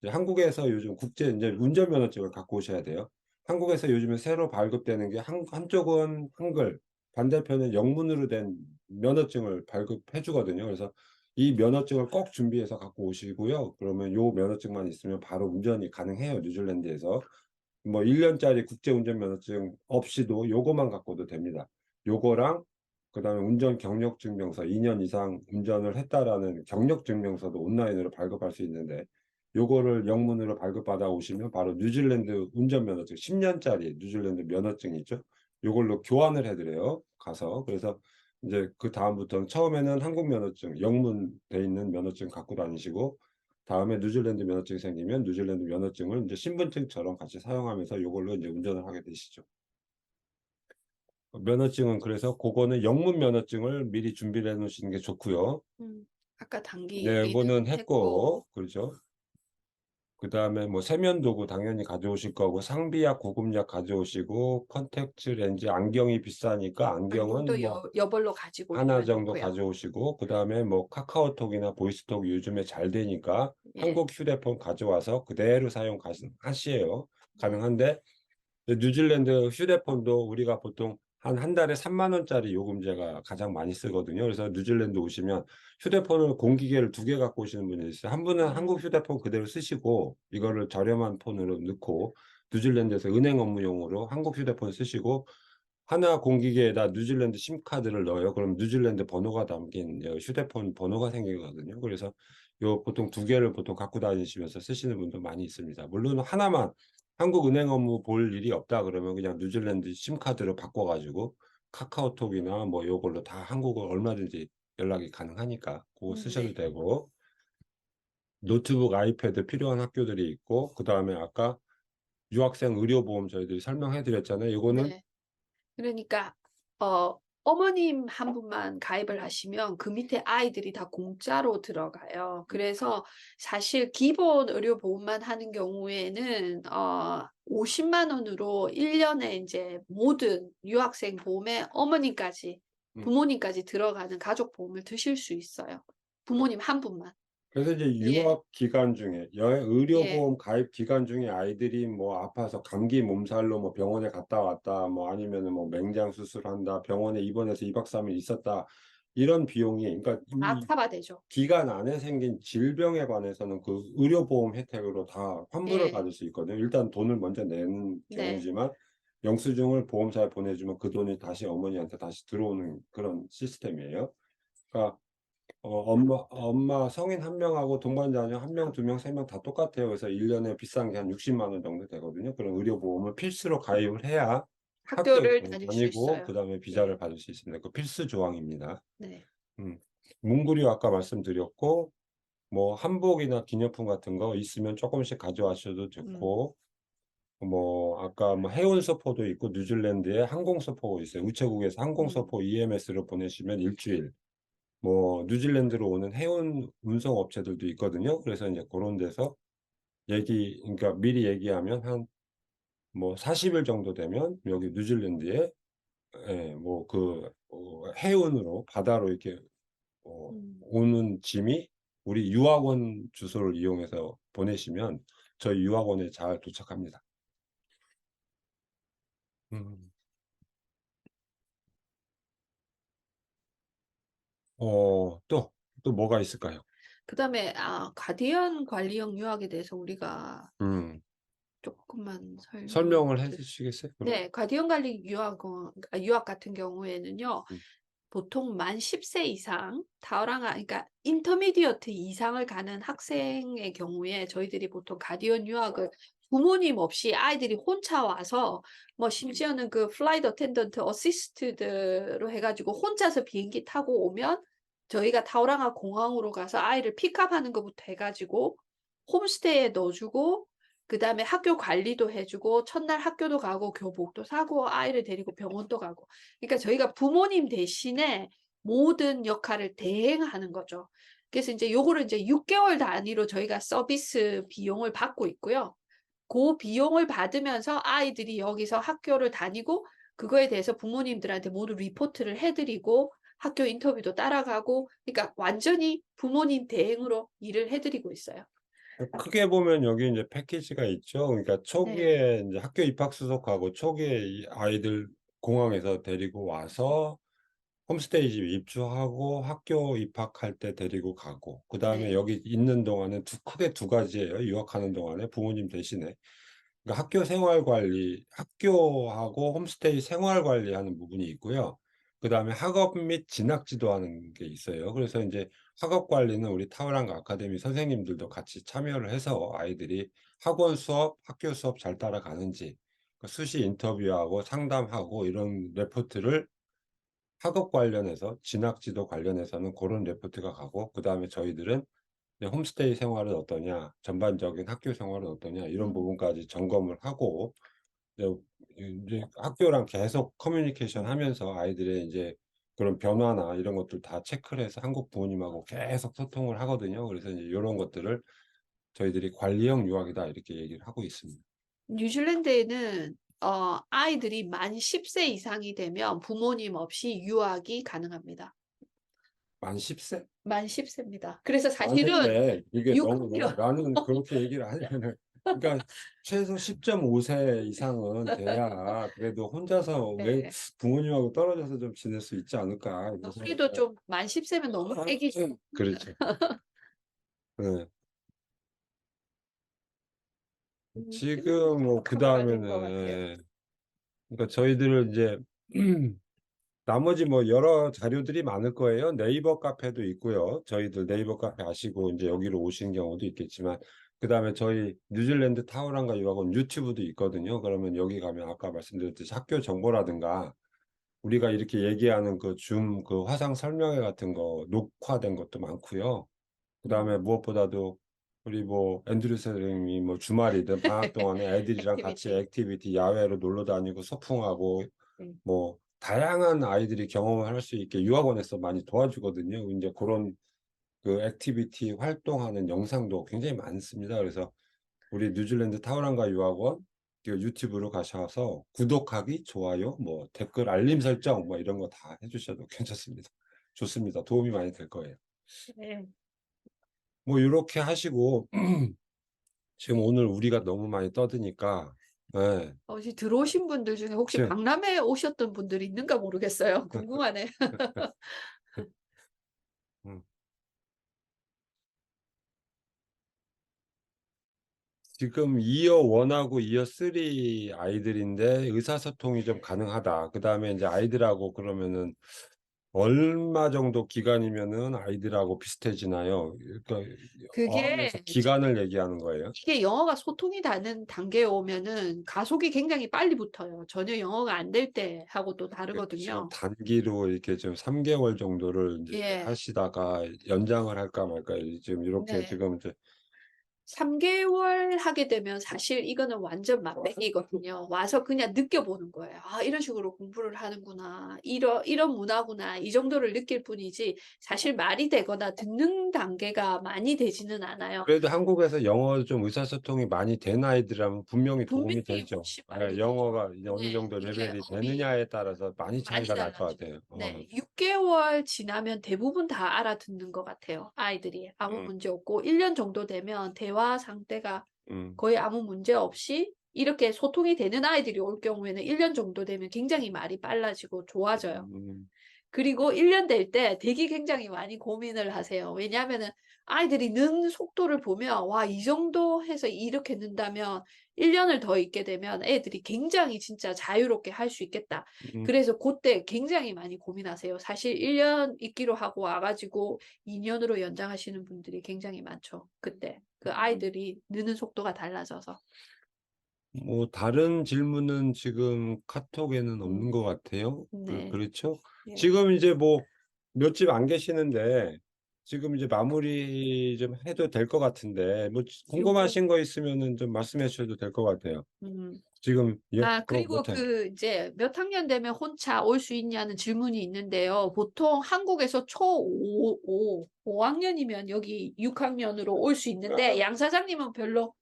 이제 한국에서 요즘 국제 이제 운전면허증을 갖고 오셔야 돼요. 한국에서 요즘에 새로 발급되는 게 한쪽은 한글, 반대편은 영문으로 된 면허증을 발급해 주거든요. 그래서 이 면허증을 꼭 준비해서 갖고 오시고요. 그러면 요 면허증만 있으면 바로 운전이 가능해요. 뉴질랜드에서. 뭐 1년짜리 국제 운전면허증 없이도 요거만 갖고도 됩니다. 요거랑 그다음에 운전 경력 증명서 2년 이상 운전을 했다라는 경력 증명서도 온라인으로 발급할 수 있는데 요거를 영문으로 발급받아 오시면 바로 뉴질랜드 운전면허증 10년짜리 뉴질랜드 면허증이죠. 요걸로 교환을 해드려요. 가서. 그래서 이제 그 다음부터는 처음에는 한국 면허증 영문 돼 있는 면허증 갖고 다니시고 다음에 뉴질랜드 면허증이 생기면 뉴질랜드 면허증을 이제 신분증처럼 같이 사용하면서 요걸로 이제 운전을 하게 되시죠. 면허증은 그래서 그거는 영문 면허증을 미리 준비를 해 놓으시는 게 좋고요. 아까 네, 단기는 그거는 했고, 했고, 그렇죠. 그다음에 뭐 세면도구 당연히 가져오실 거고, 상비약, 구급약 가져오시고, 컨택트 렌즈, 안경이 비싸니까 안경은 안경도 뭐 여벌로 가지고 하나 오시면 정도 좋고요. 가져오시고, 그다음에 뭐 카카오톡이나 보이스톡 요즘에 잘 되니까 예, 한국 휴대폰 가져와서 그대로 하시에요. 네. 가능한데 뉴질랜드 휴대폰도 우리가 보통 한 달에 3만 원짜리 요금제가 가장 많이 쓰거든요. 그래서 뉴질랜드 오시면 휴대폰을 공기계를 2개 갖고 오시는 분이 있어요. 한 분은 한국 휴대폰 그대로 쓰시고 이거를 저렴한 폰으로 넣고 뉴질랜드에서 은행 업무용으로 한국 휴대폰 쓰시고 하나 공기계에다 뉴질랜드 심카드를 넣어요. 그럼 뉴질랜드 번호가 담긴 휴대폰 번호가 생기거든요. 그래서 요 보통 2개를 보통 갖고 다니시면서 쓰시는 분도 많이 있습니다. 물론 하나만 한국 은행 업무 볼 일이 없다 그러면 그냥 뉴질랜드 심카드로 바꿔가지고 카카오톡이나 뭐 요걸로 다 한국어 얼마든지 연락이 가능하니까 그거 쓰셔도 네. 되고 노트북, 아이패드 필요한 학교들이 있고 그 다음에 아까 유학생 의료보험 저희들이 설명해 드렸잖아요. 이거는 네. 그러니까 어머님 한 분만 가입을 하시면 그 밑에 아이들이 다 공짜로 들어가요. 그래서 사실 기본 의료보험만 하는 경우에는 50만 원으로 1년에 이제 모든 유학생 보험에 어머님까지 음. 부모님까지 들어가는 가족 보험을 드실 수 있어요. 부모님 한 분만. 그래서 이제 예. 유학 기간 중에 예. 의료보험 가입 기간 중에 아이들이 뭐 아파서 감기 몸살로 뭐 병원에 갔다 왔다 뭐 아니면은 뭐 맹장 수술한다 병원에 입원해서 2박 3일 있었다 이런 비용이 그러니까 다 이 커버되죠. 기간 안에 생긴 질병에 관해서는 그 의료보험 혜택으로 다 환불을 예. 받을 수 있거든요. 일단 돈을 먼저 내는 네. 경우지만 영수증을 보험사에 보내주면 그 돈이 다시 어머니한테 다시 들어오는 그런 시스템이에요. 그러니까 엄마 성인 1명하고 동반 자녀 1명, 2명, 3명 다 똑같아요. 그래서 1년에 비싼 게 한 60만 원 정도 되거든요. 그런 의료보험을 필수로 가입을 해야 학교 학교를 다닐 수 다니고 있어요. 그다음에 비자를 받을 수 있습니다. 그 필수 조항입니다. 네. 문구류 아까 말씀드렸고 뭐 한복이나 기념품 같은 거 있으면 조금씩 가져와셔도 좋고 뭐 아까 뭐 해운 서포도 있고 뉴질랜드에 항공 서포가 있어요. 우체국에서 항공 서포 EMS로 보내시면 일주일. 뭐 뉴질랜드로 오는 해운 운송 업체들도 있거든요. 그래서 이제 그런 데서 그러니까 미리 얘기하면 한 뭐 40일 정도 되면 여기 뉴질랜드에 뭐 그 해운으로 바다로 이렇게 오는 짐이 우리 유학원 주소를 이용해서 보내시면 저희 유학원에 잘 도착합니다. 음. 또 뭐가 있을까요? 그다음에 가디언 관리형 유학에 대해서 우리가 음. 조금만 설명을 해 설명을 주시겠어요? 그럼? 네, 가디언 관리 유학 같은 경우에는요. 음. 보통 만 10세 이상 그러니까 인터미디어트 이상을 가는 학생의 경우에 저희들이 보통 가디언 유학을 부모님 없이 아이들이 혼자 와서 뭐 심지어는 그 플라이트 어텐던트 어시스트드로 해가지고 혼자서 비행기 타고 오면 저희가 타우랑아 공항으로 가서 아이를 픽업하는 것부터 해가지고 홈스테이에 넣어주고 그다음에 학교 관리도 해주고 첫날 학교도 가고 교복도 사고 아이를 데리고 병원도 가고 그러니까 저희가 부모님 대신에 모든 역할을 대행하는 거죠. 그래서 이제 요거를 이제 6개월 단위로 저희가 서비스 비용을 받고 있고요. 그 비용을 받으면서 아이들이 여기서 학교를 다니고 그거에 대해서 부모님들한테 모두 리포트를 해드리고 학교 인터뷰도 따라가고 그러니까 완전히 부모님 대행으로 일을 해드리고 있어요. 크게 보면 여기 이제 패키지가 있죠. 그러니까 네. 초기에 이제 학교 입학 수속하고 초기에 이 아이들 공항에서 데리고 와서 홈스테이 집 입주하고 학교 입학할 때 데리고 가고 그다음에 네. 여기 있는 동안은 크게 2가지예요. 유학하는 동안에 부모님 대신에. 그러니까 학교 생활 관리, 학교하고 홈스테이 생활 관리하는 부분이 있고요. 그다음에 학업 및 진학 지도하는 게 있어요. 그래서 이제 학업 관리는 우리 타우랑가 아카데미 선생님들도 같이 참여를 해서 아이들이 학원 수업, 학교 수업 잘 따라가는지 그 수시 인터뷰하고 상담하고 이런 레포트를 학업 관련해서 진학 지도 관련해서는 그런 레포트가 가고 그다음에 저희들은 홈스테이 생활은 어떠냐, 전반적인 학교 생활은 어떠냐 이런 부분까지 점검을 하고 이제 학교랑 계속 커뮤니케이션 하면서 아이들의 이제 그런 변화나 이런 것들 다 체크를 해서 한국 부모님하고 계속 소통을 하거든요. 그래서 이제 요런 것들을 저희들이 관리형 유학이다 이렇게 얘기를 하고 있습니다. 뉴질랜드에는 아이들이 만 10세 이상이 되면 부모님 없이 유학이 가능합니다. 만 10세? 만 10세입니다. 그래서 사실은 아닌데 이게 너무 6학년 나는 그렇게 얘기를 하면은 그러니까 최소 10.5세 이상은 돼야 그래도 혼자서 왜 네. 부모님하고 떨어져서 좀 지낼 수 있지 않을까 이런 우리도 생각을 좀 만 10세면 너무 애기죠. 그렇죠. 네. 지금 뭐 그 커버가 된 것 같아요. 다음에는 그러니까 저희들은 이제 나머지 뭐 여러 자료들이 많을 거예요. 네이버 카페도 있고요. 저희들 네이버 카페 아시고 이제 여기로 오신 경우도 있겠지만 그다음에 저희 뉴질랜드 타우랑과 유학원 유튜브도 있거든요. 그러면 여기 가면 아까 말씀드렸듯이 학교 정보라든가 우리가 이렇게 얘기하는 그 줌 그 화상 설명회 같은 거 녹화된 것도 많고요. 그다음에 무엇보다도 우리 뭐 앤드류 선생님이 뭐 주말이든 방학 동안에 애들이랑 같이 액티비티. 액티비티 야외로 놀러 다니고 소풍하고 음. 뭐 다양한 아이들이 경험을 할 수 있게 유학원에서 많이 도와주거든요. 이제 그런 그 액티비티 활동하는 영상도 굉장히 많습니다. 그래서 우리 뉴질랜드 타우랑가 유학원 그 유튜브로 가셔서 구독하기, 좋아요, 뭐 댓글, 알림 설정 뭐 이런 거 다 해주셔도 괜찮습니다. 좋습니다. 도움이 많이 될 거예요. 네. 뭐 이렇게 하시고 지금 오늘 우리가 너무 많이 떠드니까 네, 이제 들어오신 분들 중에 혹시 지금 박람회에 오셨던 분들이 있는가 모르겠어요. 궁금하네. 음, 지금 이어 1하고 이어 3 아이들인데 의사소통이 좀 가능하다. 그 다음에 이제 아이들하고 그러면은 얼마 정도 기간이면은 아이들하고 비슷해지나요? 그러니까 그게 어학에서 기간을 얘기하는 거예요. 이게 영어가 소통이 되는 단계에 오면은 가속이 굉장히 빨리 붙어요. 전혀 영어가 안 될 때 하고 또 지금 다르거든요. 단기로 이렇게 좀 3개월 정도를 이제 예. 하시다가 연장을 할까 말까 지금 이렇게 네. 지금 이제 3개월 하게 되면 사실 이거는 완전 맛배기거든요. 와서 그냥 느껴보는 거예요. '아 이런 식으로 공부를 하는구나. 이런 문화구나.' 이 정도를 느낄 뿐이지 사실 말이 되거나 듣는 단계가 많이 되지는 않아요. 그래도 한국에서 영어 좀 의사소통이 많이 된 아이들이라면 분명히 도움이 분명히 되죠. 훨씬 예, 빨리 되죠. 영어가 이제 어느 네. 정도 이게 레벨이 우리 되느냐에 따라서 많이 많이 차이가 날 것 달라져. 같아요. 네. 6개월 지나면 대부분 다 알아듣는 것 같아요, 아이들이. 아무 음, 문제 없고 1년 정도 되면 대화 상태가 음, 거의 아무 문제 없이 이렇게 소통이 되는 아이들이 올 경우에는 1년 정도 되면 굉장히 말이 빨라지고 좋아져요. 음, 그리고 1년 될 때 되게 굉장히 많이 고민을 하세요. 왜냐하면은 아이들이 는 속도를 보면 '와 이 정도 해서 이렇게 는다면 1 년을 더 있게 되면 애들이 굉장히 진짜 자유롭게 할 수 있겠다.' 음. 그래서 고때 굉장히 많이 고민하세요. 사실 1년 있기로 하고 와 가지고 2 년으로 연장하시는 분들이 굉장히 많죠, 그때. 그 아이들이 느는 속도가 달라져서. 뭐 다른 질문은 지금 카톡에는 없는 음. 것 같아요. 네. 그렇죠? 예. 지금 이제 뭐 몇 집 안 계시는데 지금 이제 마무리 좀 해도 될 것 같은데 뭐 요거 궁금하신 거 있으면은 좀 말씀해 주셔도 될 것 같아요. 음. 지금 예, 그리고 못해. 그 이제 "몇 학년 되면 혼자 올 수 있냐?"는 질문이 있는데요. 보통 한국에서 초5 학년이면 여기 6 학년으로 올 수 있는데 양 사장님은 별로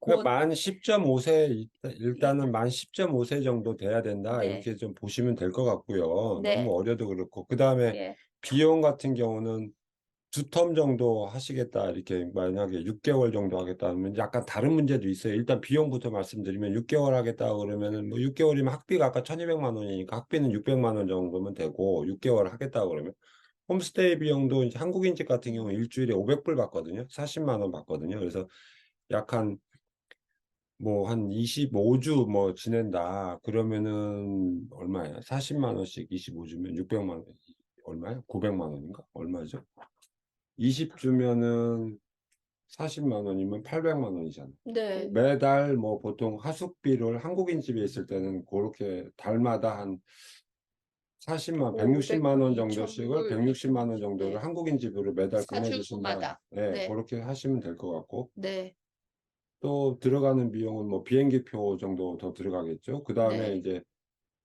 그러니까 고 만 10.5세 일단은 일단 만 10.5세 정도 돼야 된다 네. 이렇게 좀 보시면 될 것 같고요. 네. 너무 어려도 그렇고 그 다음에 예. 비용 같은 경우는 2텀 정도 하시겠다 이렇게 만약에 6개월 정도 하겠다 하면 약간 다른 문제도 있어요. 일단 비용부터 말씀드리면 6개월 하겠다 그러면은 뭐 6개월이면 학비가 아까 1,200만 원이니까 학비는 600만 원 정도면 되고 6개월 하겠다 그러면 홈스테이 비용도 이제 한국인 집 같은 경우 일주일에 500불 받거든요. 40만 원 받거든요. 그래서 약한 뭐 한 25주 뭐 지낸다 그러면은 얼마야? 40만 원씩 25주면 600만 원 얼마야? 900만 원인가? 얼마죠? 20주면은 40만 원이면 800만 원이잖아. 네. 매달 뭐 보통 하숙비를 한국인 집에 있을 때는 그렇게 달마다 한 500 160만 불, 원 2,000 정도씩을 불 160만 원 정도를 네. 한국인 집으로 매달 4 보내주신다. 주마다. 예, 네. 그렇게 하시면 될 것 같고. 네. 또 들어가는 비용은 뭐 비행기표 정도 더 들어가겠죠. 그 다음에 네. 이제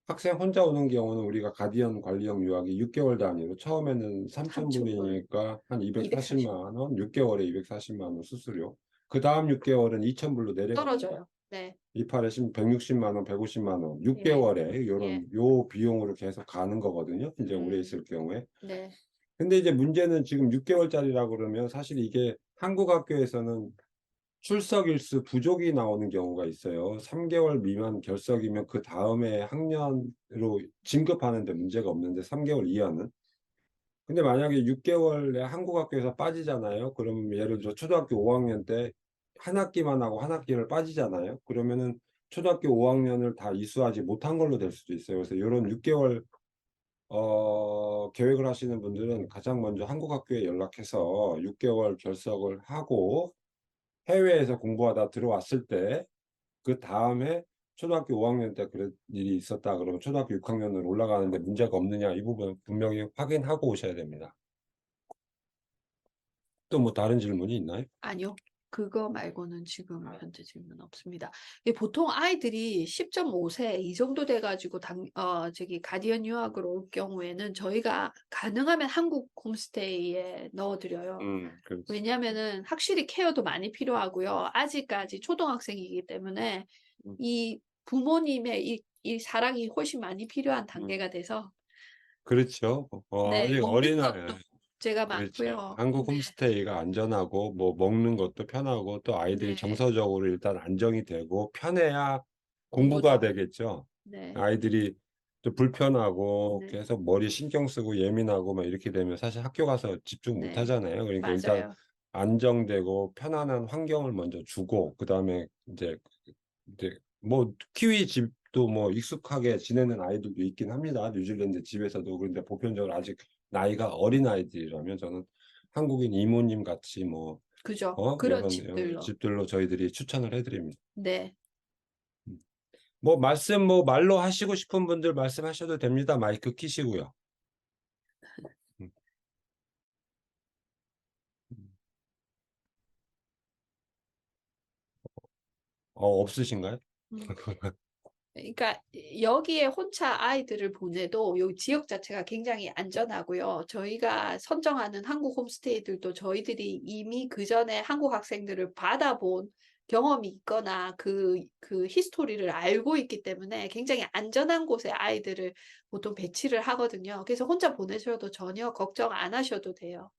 학생 혼자 오는 경우는 우리가 가디언 관리형 유학이 6개월 단위로 처음에는 3,000 불. 3,000불이니까 한 240 240만 원, 6개월에 240만 원 수수료. 그 다음 6개월은 2,000불로 내려갑니다. 떨어져요. 네. 이팔에 160만 원, 150만 원, 예. 6개월에 예. 요 비용으로 계속 가는 거거든요. 이제 오래 음. 있을 경우에. 네. 근데 이제 문제는 지금 6개월짜리라고 그러면 사실 이게 한국 학교에서는 출석 일수 부족이 나오는 경우가 있어요. 3개월 미만 결석이면 그 다음에 학년으로 진급하는 데 문제가 없는데 3개월 이하는. 근데 만약에 6개월에 한국 학교에서 빠지잖아요. 그럼 예를 들어 초등학교 5학년 때 한 학기만 하고 한 학기를 빠지잖아요. 그러면은 초등학교 5학년을 다 이수하지 못한 걸로 될 수도 있어요. 그래서 요런 6개월 계획을 하시는 분들은 가장 먼저 한국 학교에 연락해서 6개월 결석을 하고 해외에서 공부하다 들어왔을 때 그다음에 초등학교 5학년 때 그런 일이 있었다 그러면 초등학교 6학년으로 올라가는데 문제가 없느냐 이 부분 분명히 확인하고 오셔야 됩니다. 또 뭐 다른 질문이 있나요? 아니요. 그거 말고는 지금 현재 질문 없습니다. 보통 아이들이 10.5세 이 정도 돼 가지고 저기 가디언 유학을 올 경우에는 저희가 가능하면 한국 홈스테이에 넣어 드려요. 그렇지. 왜냐하면은 확실히 케어도 많이 필요하고요. 아직까지 초등학생이기 때문에 음. 이 부모님의 이 사랑이 훨씬 많이 필요한 단계가 돼서 그렇죠. 네, 아직 먹는 어린아이 것도 문제가 그렇죠. 많고요. 한국 네. 홈스테이가 안전하고 뭐 먹는 것도 편하고 또 아이들이 네. 정서적으로 일단 안정이 되고 편해야 공부가 공부도. 되겠죠. 네. 아이들이 또 불편하고 네. 계속 머리 신경 쓰고 예민하고 막 이렇게 되면 사실 학교 가서 집중 못 네. 하잖아요. 그러니까 일단 맞아요. 안정되고 편안한 환경을 먼저 주고 그다음에 이제 뭐 키위 집도 뭐 익숙하게 지내는 아이들도 있긴 합니다. 뉴질랜드 집에서도. 그런데 보편적으로 아직 나이가 어린 아이들이라면 저는 한국인 이모님 같이 뭐 그죠. 그런 집들로. 집들로 저희들이 추천을 해드립니다. 네. 뭐 말씀 뭐 말로 하시고 싶은 분들 말씀하셔도 됩니다. 마이크 키시고요. 음. 없으신가요? 음. 그러니까 여기에 혼자 아이들을 보내도 요 지역 자체가 굉장히 안전하고요. 저희가 선정하는 한국 홈스테이들도 저희들이 이미 그전에 한국 학생들을 받아본 경험이 있거나 그 히스토리를 알고 있기 때문에 굉장히 안전한 곳에 아이들을 보통 배치를 하거든요. 그래서 혼자 보내셔도 전혀 걱정 안 하셔도 돼요.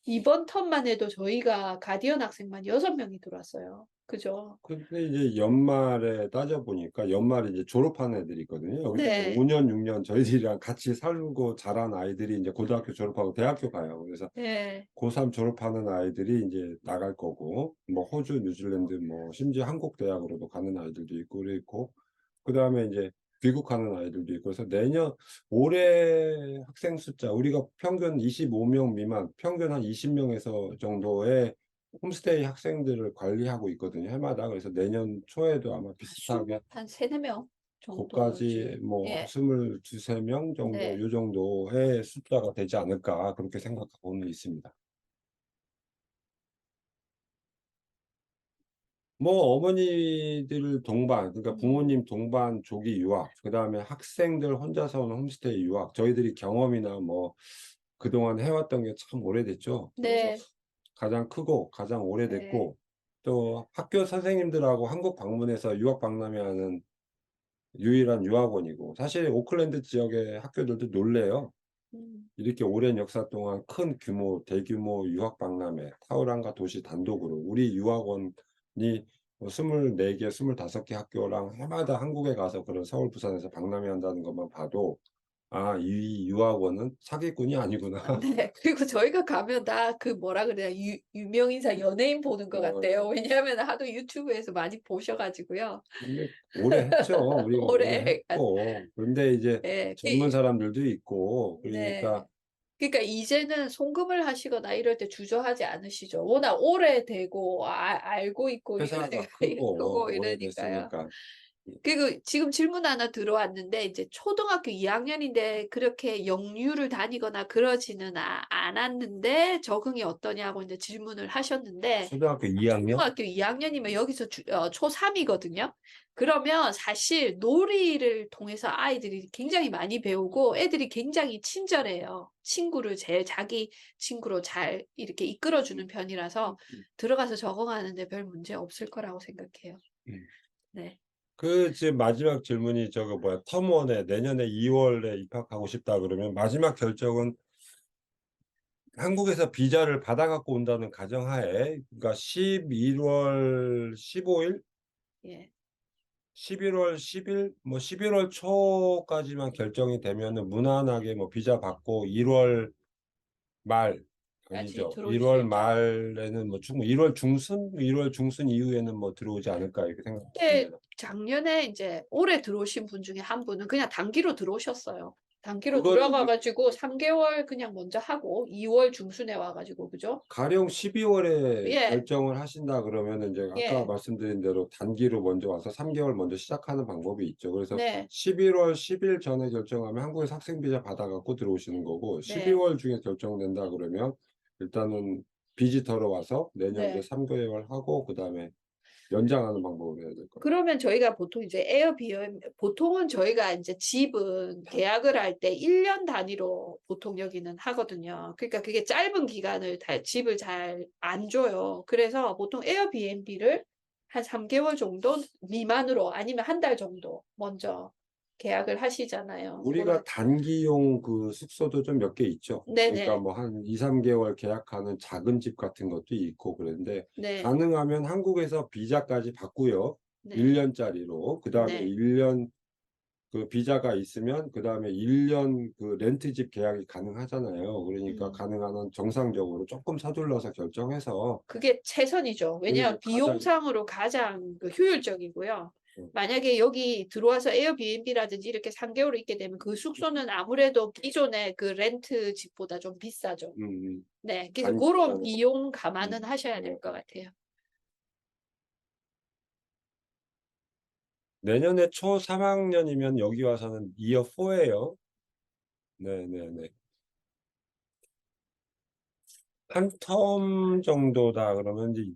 이번 텀만 해도 저희가 가디언 학생만 6명이 들어왔어요. 그죠? 근데 이제 연말에 따져보니까 연말에 이제 졸업하는 애들이 있거든요. 여기서 네. 5년, 6년 저희들이랑 같이 살고 자란 아이들이 이제 고등학교 졸업하고 대학교 가요. 그래서 네. 고3 졸업하는 아이들이 이제 나갈 거고, 뭐 호주, 뉴질랜드, 뭐 심지어 한국 대학으로도 가는 아이들도 있고 그랬고, 그 다음에 이제 귀국하는 아이들도 있고, 그래서 올해 학생 숫자, 우리가 평균 25명 미만, 평균 한 20명에서 정도의 홈스테이 학생들을 관리하고 있거든요, 해마다. 그래서 내년 초에도 아마 비슷하게 한 3-4명 거기까지 정도지. 뭐 예. 22-23명 정도, 네. 요 정도의 숫자가 되지 않을까, 그렇게 생각하고는 있습니다. 뭐 어머니들 동반, 그러니까 부모님 동반 조기 유학, 그다음에 학생들 혼자서 오는 홈스테이 유학, 저희들이 경험이나 뭐 그동안 해왔던 게 참 오래됐죠. 네. 가장 크고 가장 네. 오래됐고 또 학교 선생님들하고 한국 방문해서 유학 박람회하는 유일한 유학원이고 사실 오클랜드 지역의 학교들도 놀래요. 음. 이렇게 오랜 역사 동안 큰 규모, 대규모 유학 박람회, 타우랑가 도시 단독으로 우리 유학원이 뭐 24개, 25개 학교랑 해마다 한국에 가서 그런 서울, 부산에서 박람회 한다는 것만 봐도 아, 이 유학원은 사기꾼이 아니구나. 네. 그리고 저희가 가면 다 그 뭐라 그래야 유명인사 연예인 보는 것 같아요. 왜냐하면 하도 유튜브에서 많이 보셔 가지고요. 근데 오래 했죠. 우리가 오래 오래 했고. 그런데 이제 예. 젊은 사람들도 있고, 네. 그러니까 그러니까 이제는 송금을 하시거나 이럴 때 주저하지 않으시죠. 워낙 오래되고 알고 있고 회사가 이러니까 크고 크고 이러니까요. 오래됐으니까. 그리고 지금 질문 하나 들어왔는데 이제 초등학교 2학년인데 그렇게 영유를 다니거나 그러지는 않았는데 적응이 어떠냐고 이제 질문을 하셨는데 초등학교 2학년? 초등학교 2학년이면 여기서 초3이거든요. 그러면 사실 놀이를 통해서 아이들이 굉장히 많이 배우고 애들이 굉장히 친절해요. 친구를 자기 친구로 잘 이렇게 이끌어주는 편이라서 들어가서 적응하는데 별 문제 없을 거라고 생각해요. 음. 네. 지금 마지막 질문이 저거 뭐야, 텀1에 내년에 2월에 입학하고 싶다 그러면 마지막 결정은 한국에서 비자를 받아 갖고 온다는 가정하에, 그러니까 11월 15일, 예. 11월 10일, 뭐 11월 초까지만 결정이 되면은 무난하게 뭐 비자 받고 1월 말, 까지 아니죠. 들어올 수 1월 있죠. 말에는 뭐 충분 1월 중순, 1월 중순 이후에는 뭐 들어오지 않을까 이렇게 근데 생각합니다. 작년에 이제 올해 들어오신 분 중에 한 분은 그냥 단기로 들어오셨어요. 단기로 그거는 이제 들어가가지고 3개월 그냥 먼저 하고 2월 중순에 와가지고 그죠? 가령 12월에 예, 결정을 하신다 그러면은 이제 아까 예, 말씀드린 대로 단기로 먼저 와서 3개월 먼저 시작하는 방법이 있죠. 그래서 네, 11월 10일 전에 결정하면 한국에서 학생 비자 받아갖고 들어오시는 거고, 네, 12월 중에 결정된다 그러면 일단은 비지터로 와서 내년도 네. 3개월 하고 그다음에 연장하는 방법을 해야 될 거예요. 그러면 저희가 보통 이제 보통은 저희가 이제 집은 계약을 할 때 1년 단위로 보통 여기는 하거든요. 그러니까 그게 짧은 기간을 집을 잘 안 줘요. 그래서 보통 에어비앤비를 한 3개월 정도 미만으로 아니면 한 달 정도 먼저 계약을 하시잖아요. 우리가 단기용 그 숙소도 좀 몇 개 있죠. 그러니까 네네. 뭐 한 2, 3개월 계약하는 작은 집 같은 것도 있고 그런데 네. 가능하면 한국에서 비자까지 받고요. 네. 1년짜리로. 그다음에 네. 1년 그 비자가 있으면 그다음에 1년 그 렌트집 계약이 가능하잖아요. 그러니까 음. 가능한 한 정상적으로 조금 서둘러서 결정해서 그게 최선이죠. 그게 왜냐하면 가장 비용상으로 가장 그 효율적이고요. 음, 만약에 여기 들어와서 에어비앤비라든지 이렇게 3개월 있게 되면 그 숙소는 아무래도 기존의 그 렌트 집보다 좀 비싸죠. 네. 그래서 단기 그런 기간으로. 비용 감안은 하셔야 될 것 같아요. 내년에 초 3학년이면 여기 와서는 이어 4예요. 네네네. 한 텀 정도다 그러면 이제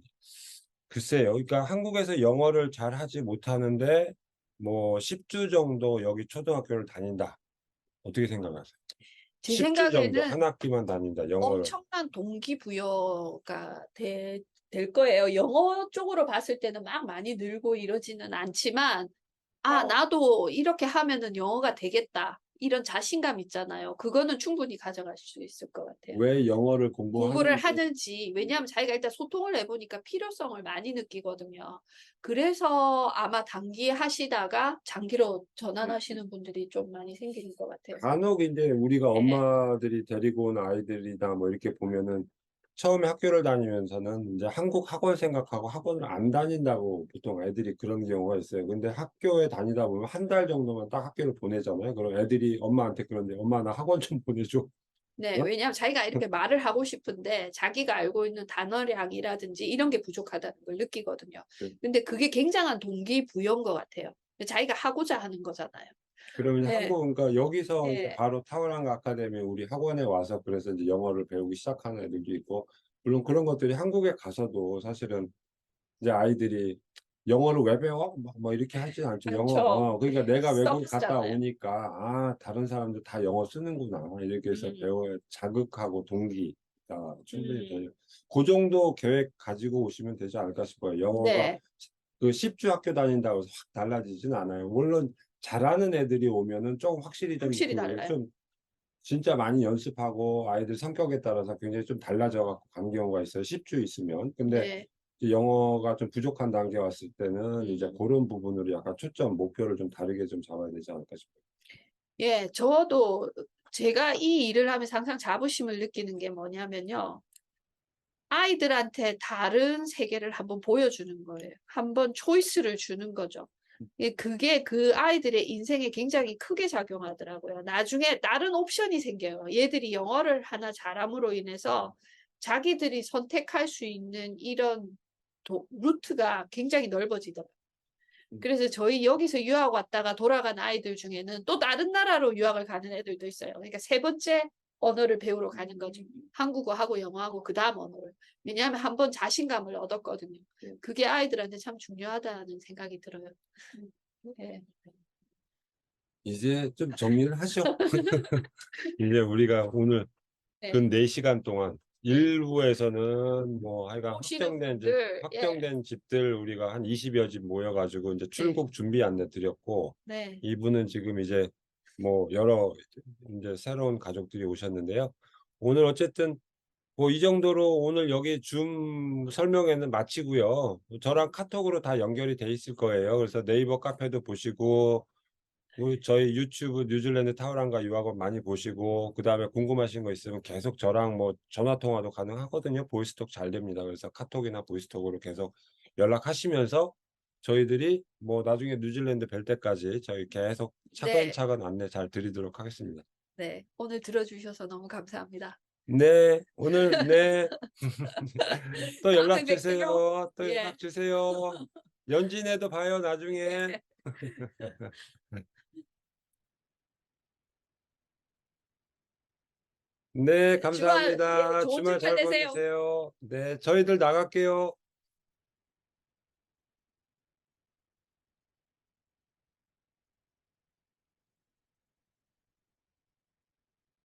글쎄요. 그러니까 한국에서 영어를 잘 하지 못하는데 뭐 10주 정도 여기 초등학교를 다닌다. 어떻게 생각하세요? 제 10주 정도 생각에는 한 학기만 다닌다. 영어를. 엄청난 동기부여가 될 거예요. 영어 쪽으로 봤을 때는 막 많이 늘고 이러지는 않지만, 아, 나도 이렇게 하면은 영어가 되겠다. 이런 자신감 있잖아요. 그거는 충분히 가져갈 수 있을 것 같아요. 왜 영어를 공부를 공부하는지. 하는지, 왜냐하면 자기가 일단 소통을 해보니까 필요성을 많이 느끼거든요. 그래서 아마 단기 하시다가 장기로 전환하시는 분들이 좀 많이 생기는 것 같아요. 간혹 이제 우리가 네. 엄마들이 데리고 온 아이들이나 뭐 이렇게 보면은 처음에 학교를 다니면서는 이제 한국 학원 생각하고 학원을 안 다닌다고 보통 애들이 그런 경우가 있어요. 근데 학교에 다니다 보면 한 달 정도만 딱 학교를 보내잖아요. 그럼 애들이 엄마한테 그런데 엄마 나 학원 좀 보내줘. 네, 어? 왜냐하면 자기가 이렇게 말을 하고 싶은데 자기가 알고 있는 단어량이라든지 이런 게 부족하다는 걸 느끼거든요. 그- 근데 그게 굉장한 동기부여인 것 같아요. 자기가 하고자 하는 거잖아요. 그러면 네, 한국 그러니까 여기서 이제 네, 바로 타오랑가 아카데미 우리 학원에 와서 그래서 이제 영어를 배우기 시작하는 애들도 있고 물론 그런 것들이 한국에 가서도 사실은 이제 아이들이 영어를 왜 배워? 뭐 이렇게 하진 않죠. 영어, 많죠. 그러니까 내가 외국 갔다 서비스잖아요. 오니까, 아, 다른 사람들 다 영어 쓰는구나. 이렇게 해서 음, 배워야 자극하고 동기가 충분히 음, 돼요. 그 정도 계획 가지고 오시면 되지 않을까 싶어요. 영어가 네, 그 10주 학교 다닌다고 해서 확 달라지진 않아요. 물론 잘하는 애들이 오면은 좀 확실히 확실히 달라요. 좀 진짜 많이 연습하고 아이들 성격에 따라서 굉장히 좀 달라져 갖고 간 경우가 있어요. 10주 있으면. 근데 네, 이제 영어가 좀 부족한 단계 왔을 때는 이제 음. 그런 부분으로 약간 초점, 목표를 좀 다르게 좀 잡아야 되지 않을까 싶어요. 예, 저도 제가 이 일을 하면서 항상 자부심을 느끼는 게 뭐냐면요. 아이들한테 다른 세계를 한번 보여주는 거예요. 한번 초이스를 주는 거죠. 예, 그게 그 아이들의 인생에 굉장히 크게 작용하더라고요. 나중에 다른 옵션이 생겨요. 얘들이 영어를 하나 잘함으로 인해서 자기들이 선택할 수 있는 이런 루트가 굉장히 넓어지더라고요. 그래서 저희 여기서 유학 왔다가 돌아간 아이들 중에는 또 다른 나라로 유학을 가는 애들도 있어요. 그러니까 세 번째 언어를 배우러 가는 거죠. 한국어하고 영어하고 그다음 언어를. 왜냐하면 한번 자신감을 얻었거든요. 그게 아이들한테 참 중요하다는 생각이 들어요. 네. 이제 좀 정리를 하죠. 이제 우리가 오늘 네. 근 4시간 동안 음. 일부에서는 뭐 하여간 오시는 분들, 예. 확정된 집들 우리가 한 20여 집 모여가지고 이제 네. 출국 준비 안내 드렸고 네. 이분은 지금 이제 뭐 여러 이제 새로운 가족들이 오셨는데요. 오늘 어쨌든 뭐 이 정도로 오늘 여기 줌 설명회는 마치고요. 저랑 카톡으로 다 연결이 돼 있을 거예요. 그래서 네이버 카페도 보시고 저희 유튜브 뉴질랜드 타우랑과 유학원 많이 보시고 그다음에 궁금하신 거 있으면 계속 저랑 뭐 전화 통화도 가능하거든요. 보이스톡 잘 됩니다. 그래서 카톡이나 보이스톡으로 계속 연락하시면서 저희들이 뭐 나중에 뉴질랜드 뵐 때까지 저희 계속 네. 차근차근 안내 잘 드리도록 하겠습니다. 네. 오늘 들어주셔서 너무 감사합니다. 네, 오늘 네. 또 다음에 연락 뵐게요. 주세요. 또 예. 연락 주세요. 연진에도 봐요, 나중에. 네. 네, 주말, 예, 감사합니다. 좋은 주말 주말 잘 되세요. 보내세요. 네, 저희들 나갈게요.